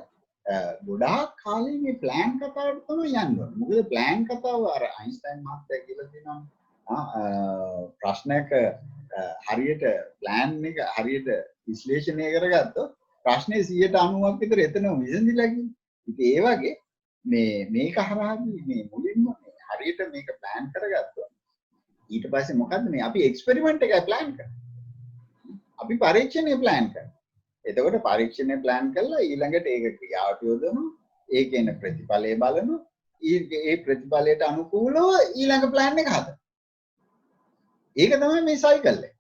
ගොඩාක් කාලේ මේ plan කතාවට තමයි යන්න ඕනේ. මොකද plan කතාව අර අයින්ස්ටයින් මහත්තයා කියලා දෙනවා ප්‍රශ්නයක හරියට plan එක හරියට විශ්ලේෂණය කරගත්තොත් ප්‍රශ්නේ 90ක් විතර එතනම විසඳිලා ගිහින්. ඉතින් ඒ වගේ මේක හරහාදී මේ මුලින්ම හරියට මේක plan කරගත්තොත් ඊට පස්සේ මොකද්ද මේ අපි එක්ස්පෙරිමන්ට් එකයි plan කරන්නේ. අපි පරීක්ෂණය plan කරනවා. එතකොට පරීක්ෂණය plan කළා ඊළඟට ඒක ක්‍රියාවට යොදවනවා. ඒකේන ප්‍රතිඵලය බලනවා. ඒ ප්‍රතිඵලයට අනුකූලව ඊළඟ plan එක හදනවා. ඒක තමයි මේ cycle එක.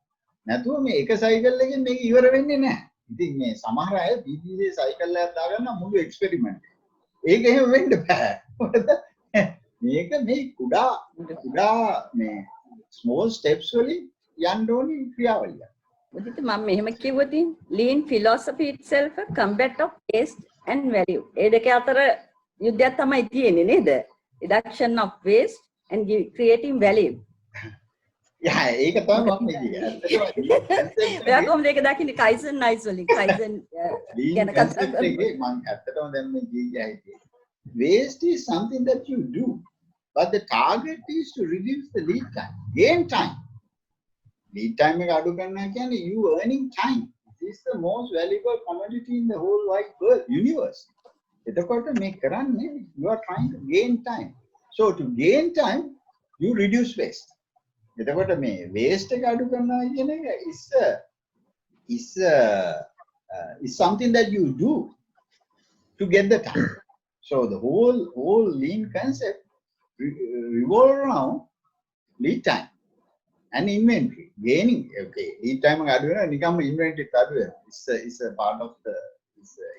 නැතුව මේ එක cycle එකෙන් මේක ඉවර වෙන්නේ නැහැ. ඉතින් මේ සමහර අය PDCA cycle එකක් දාගන්න මුළු එක්ස්පෙරිමන්ට් එක. ඒක එහෙම වෙන්න බෑ. මේක මේ කුඩා මේ small steps වලින් යන්න ඕනි ක්‍රියාවලිය. මුදිත මම මෙහෙම කිව්වොත් lean philosophy itself a combat of waste and value. ඒ දෙක අතර යුද්ධයක් තමයි තියෙන්නේ නේද? Reduction of waste and creating value. යා ඒක තමයි මම කියන්නේ. ඔයා කොහොමද ඒක දකින්නේ Kaizen nice වලින් Kaizen ගැන කතා කරන්නේ මම ඇත්තටම දැන් මේ කියන්නේ waste is something that you do but the target is to reduce the lead time, gain time. Lead time එක අඩු කරනවා කියන්නේ you earning time. This is the most valuable commodity in the whole wide world universe. එතකොට මේ කරන්නේ you are trying to gain time. So to gain time you reduce waste. එතකොට මේ waste එක අඩු කරනවා කියන එක is something that you do to get the time. So the whole lean concept revolve around lead time and inventory gaining. Okay, lead time අඩු වෙනවා නිකම්ම inventory අඩු වෙනවා. It's a part of the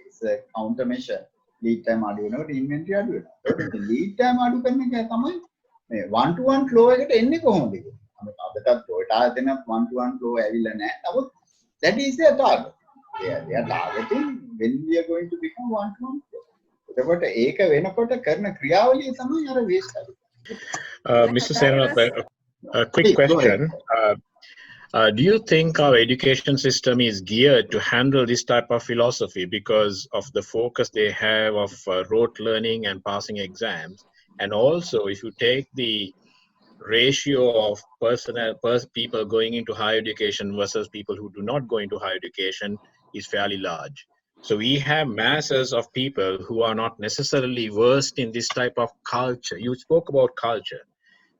it's a countermeasure. lead time අඩු වෙනකොට inventory අඩු වෙනවා. ඒකට lead time අඩු කරන එක තමයි මේ one to one flow එකට එන්නේ කොහොමද කියලා. අදටත් Toyota දෙන one to one flow ඇවිල්ලා නැහැ. නමුත් that is their target. They are targeting when we are going to become one to one flow. එතකොට ඒක වෙනකොට කරන ක්‍රියාවලිය තමයි අර waste අඩු. Mr. Senath, a quick question. Do you think our education system is geared to handle this type of philosophy because of the focus they have of rote learning and passing exams? And also, if you take the ratio of people going into higher education versus people who do not go into higher education is fairly large. So we have masses of people who are not necessarily versed in this type of culture. You spoke about culture.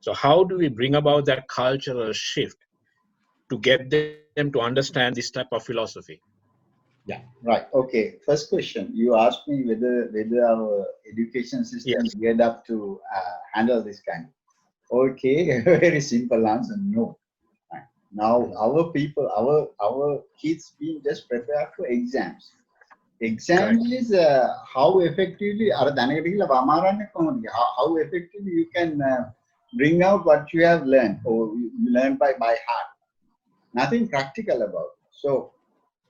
So how do we bring about that cultural shift to get them to understand this type of philosophy? Yeah, right. Okay. First question, you asked me whether our education system is geared up to handle this kind. Okay, very simple answer, no. Right. Now our people, our kids being just prepared for exams. Exams is how effectively how effectively you can bring out what you have learned or you learn by heart. Nothing practical about it. So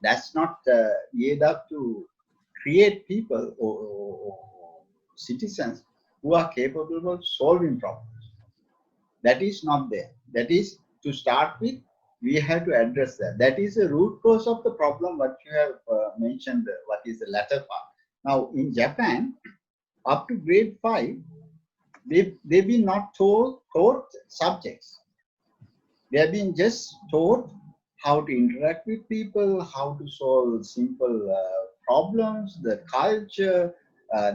that's not geared up to create people or citizens who are capable of solving problems. That is not there. That is, to start with, we have to address that. That is the root cause of the problem, what you have mentioned, what is the latter part. Now, in Japan, up to grade 5, they've been not taught subjects. They have been just taught how to interact with people, how to solve simple problems, the culture,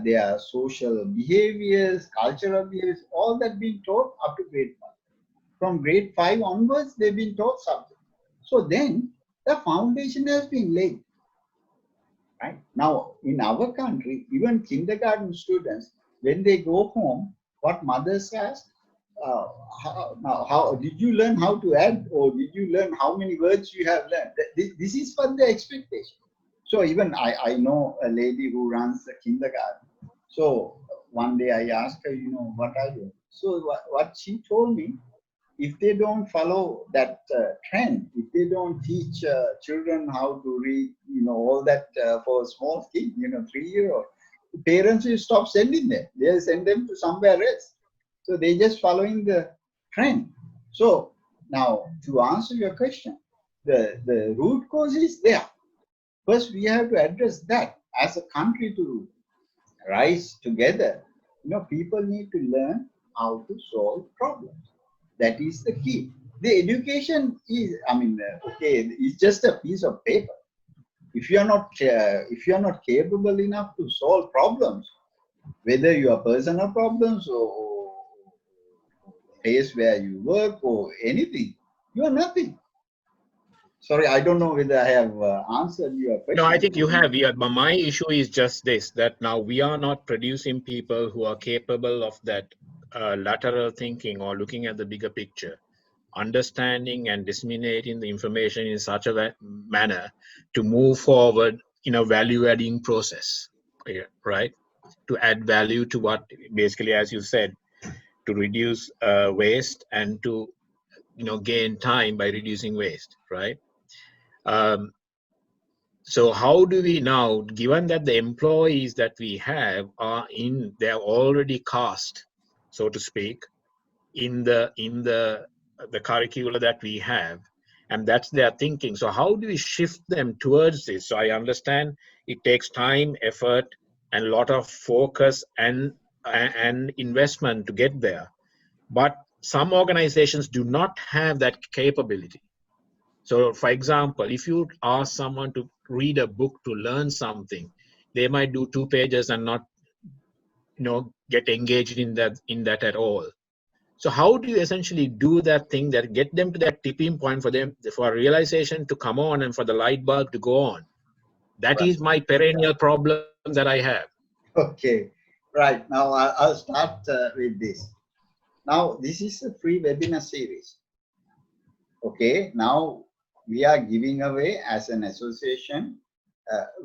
their social behaviors, cultural behaviors, all that being taught up to grade 1. From grade 5 onwards, they've been taught subjects. So then the foundation has been laid. Right? Now, in our country, even kindergarten students, when they go home, what mothers ask, how did you learn how to add, or did you learn how many words you have learned? This is what the expectation. So even I know a lady who runs the kindergarten. So one day I asked her, what are you? So what she told me, if they don't follow that trend, if they don't teach children how to read, all that for small kids, 3-year-old, parents will stop sending them. They'll send them to somewhere else. So they just following the trend. So now to answer your question, the root cause is there. First, we have to address that as a country to rise together. People need to learn how to solve problems. That is the key. The education is, okay, it's just a piece of paper. If you are not capable enough to solve problems, whether your personal problems or place where you work or anything, you are nothing. Sorry, I don't know whether I have answered your question. No, I think you have. Yeah, but my issue is just this, that now we are not producing people who are capable of that lateral thinking or looking at the bigger picture, understanding and disseminating the information in such a manner to move forward in a value-adding process, right? To add value to what, basically, as you said, to reduce waste and to gain time by reducing waste, right? So how do we now, given that the employees that we have are they're already cast, so to speak, in the curricula that we have, and that's their thinking. So how do we shift them towards this? So I understand it takes time, effort, and a lot of focus and investment to get there. But some organizations do not have that capability. So, for example, if you ask someone to read a book to learn something, they might do 2 pages and not, get engaged in that at all. So, how do you essentially do that thing that get them to that tipping point for them, for realization to come on and for the light bulb to go on? That is my perennial problem that I have. Okay, right. Now I'll start with this. Now, this is a free webinar series. Okay, now we are giving away as an association,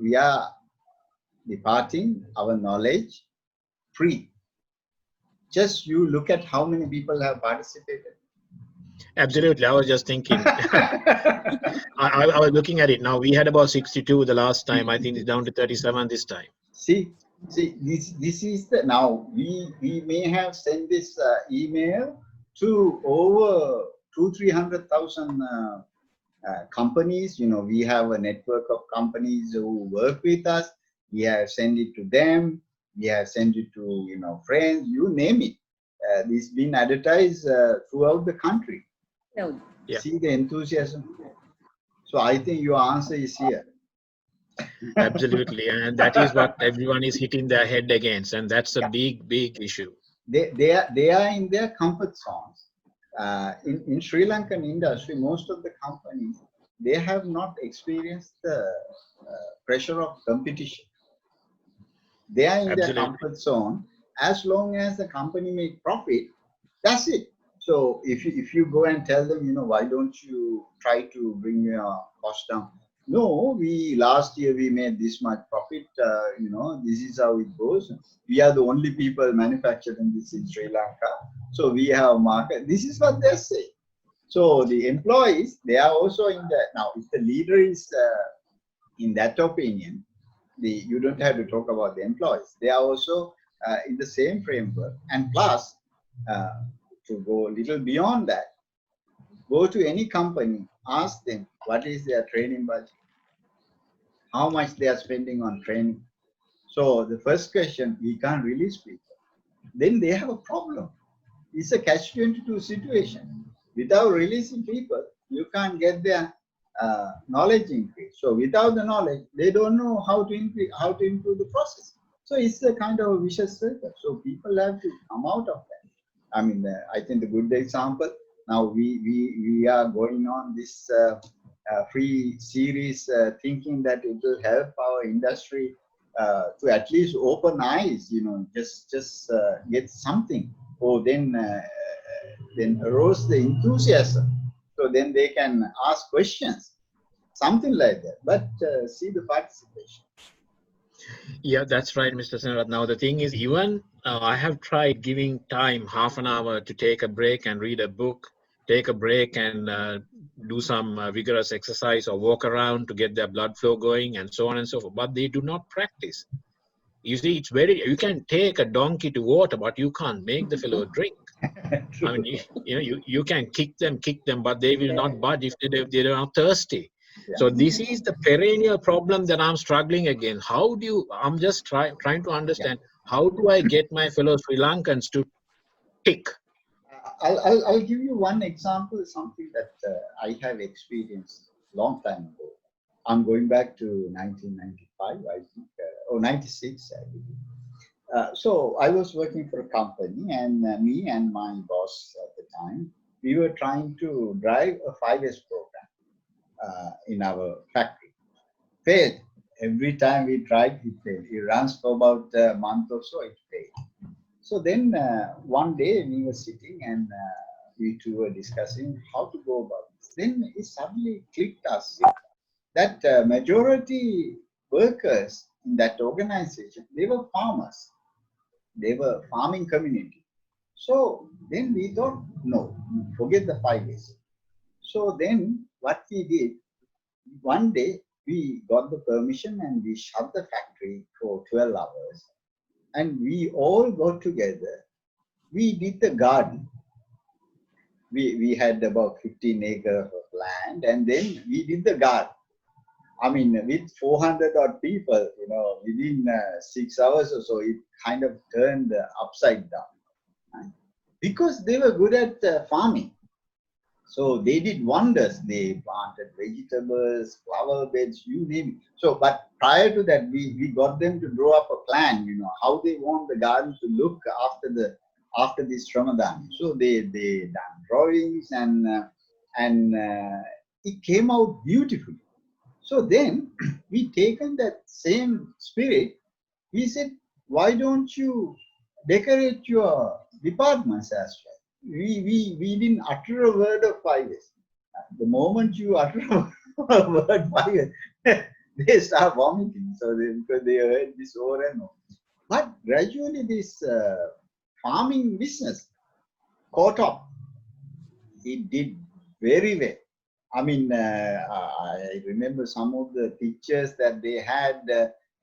we are departing our knowledge free. Just you look at how many people have participated. Absolutely. I was just thinking, I was looking at it now. We had about 62 the last time. I think it's down to 37 this time. See, this is the, now we may have sent this email to over 200,000-300,000 companies. We have a network of companies who work with us. We have sent it to them. We have sent it to friends. You name it. This been advertised throughout the country. No. Yeah. See the enthusiasm. So I think your answer is here. Absolutely, and that is what everyone is hitting their head against, and that's a big issue. They are in their comfort zones. In Sri Lankan industry, most of the companies, they have not experienced the pressure of competition. They are in their comfort zone. As long as the company make profit, that's it. So if you go and tell them, why don't you try to bring your cost down? No, last year we made this much profit. This is how it goes. We are the only people manufacturing this in Sri Lanka. So we have market. This is what they say. So the employees, they are also in that. Now, if the leader is in that opinion, you don't have to talk about the employees. They are also in the same framework. And plus, to go a little beyond that, go to any company, ask them what is their training budget, how much they are spending on training. So the first question, we can't release people. Then they have a problem. It's a catch-22 situation. Without releasing people, you can't get their knowledge increase. So without the knowledge, they don't know how to improve the process. So it's a kind of a vicious circle. So people have to come out of that. I think the good example, now we are going on this free series thinking that it will help our industry to at least open eyes, just get something, or then arouse the enthusiasm, so then they can ask questions. something like that. But see the participation. Yeah, that's right, Mr. Senarat. Now, the thing is, even I have tried giving time, half an hour, to take a break and read a book, take a break and do some vigorous exercise or walk around to get their blood flow going and so on and so forth. But they do not practice. You see, it's you can take a donkey to water, but you can't make the fellow drink. I mean, you can kick them, but they will not budge if they are not thirsty. Yeah. So this is the perennial problem that I'm struggling again. How do you, I'm just trying to understand, how do I get my fellow Sri Lankans to tick? I'll give you one example, something that I have experienced long time ago. I'm going back to 1995, I think, or 96, I believe. So I was working for a company, and me and my boss at the time, we were trying to drive a 5S program in our factory. Failed. Every time we tried, it failed. It runs for about a month or so, it failed. So then one day we were sitting and we two were discussing how to go about this. Then it suddenly clicked us that majority workers in that organization, they were farmers. They were farming community. So then we thought, no, forget the 5 years. So then what we did, one day we got the permission and we shut the factory for 12 hours. And we all got together. We did the garden. We had about 15 acres of land, and then we did the garden. I mean, with 400 odd people, within 6 hours or so, it kind of turned upside down. Right? Because they were good at farming. So they did wonders. They planted vegetables, flower beds, you name it. So, but prior to that, we got them to draw up a plan, how they want the garden to look after this Ramadan. So they done drawings and it came out beautifully. So then we taken that same spirit. We said, why don't you decorate your departments as well? We didn't utter a word of 5 years. The moment you utter a word 5 years, they start vomiting. So because they heard this over and over. But gradually this farming business caught up. It did very well. I mean, I remember some of the pictures that they had,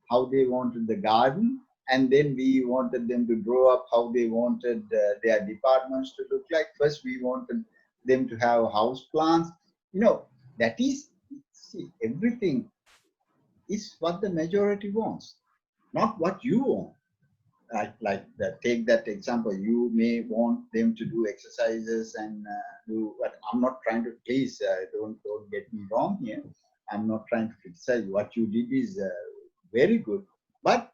how they wanted the garden. And then we wanted them to draw up how they wanted their departments to look like. First, we wanted them to have house plants. That is, see, everything is what the majority wants, not what you want. Take that example. You may want them to do exercises and do what. I'm not trying to please. Don't get me wrong here. I'm not trying to criticize. What you did is very good, but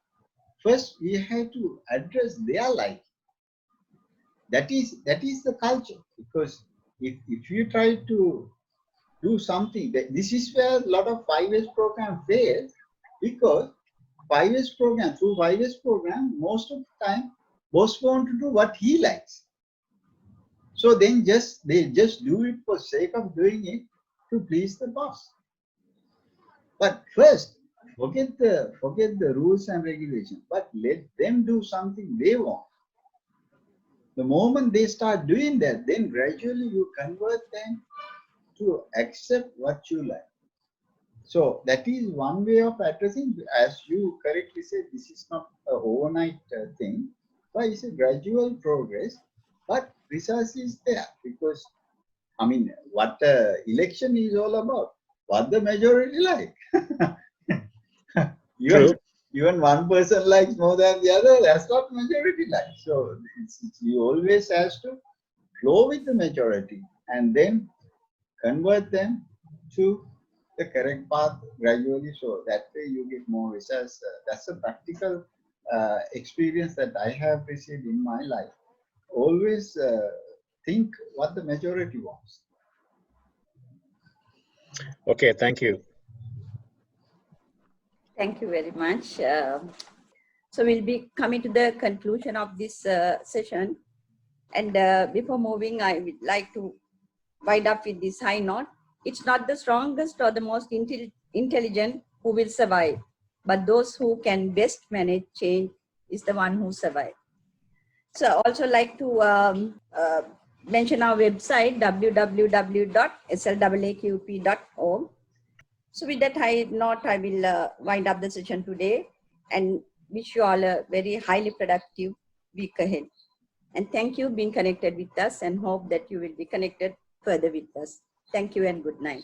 first, we have to address their life. That is the culture. Because if you try to do something, this is where a lot of 5S program fails, because 5S program, through 5S program, most of the time, boss want to do what he likes. So then they just do it for sake of doing it to please the boss. But first, forget the rules and regulations, but let them do something they want. The moment they start doing that, then gradually you convert them to accept what you like. So that is one way of addressing. As you correctly said, this is not an overnight thing, but it's a gradual progress. But resource is there, because I mean, what election is all about, what the majority like. Even one person likes more than the other, that's what majority likes. So you always has to flow with the majority and then convert them to the correct path gradually. So that way you get more results. That's a practical experience that I have received in my life. Always think what the majority wants. Okay, thank you. Thank you very much. So we'll be coming to the conclusion of this session. And before moving, I would like to wind up with this high note. It's not the strongest or the most intelligent who will survive, but those who can best manage change is the one who survive. So I also like to mention our website, www.slaqp.org. So with that high note, I will wind up the session today and wish you all a very highly productive week ahead. And thank you for being connected with us, and hope that you will be connected further with us. Thank you and good night.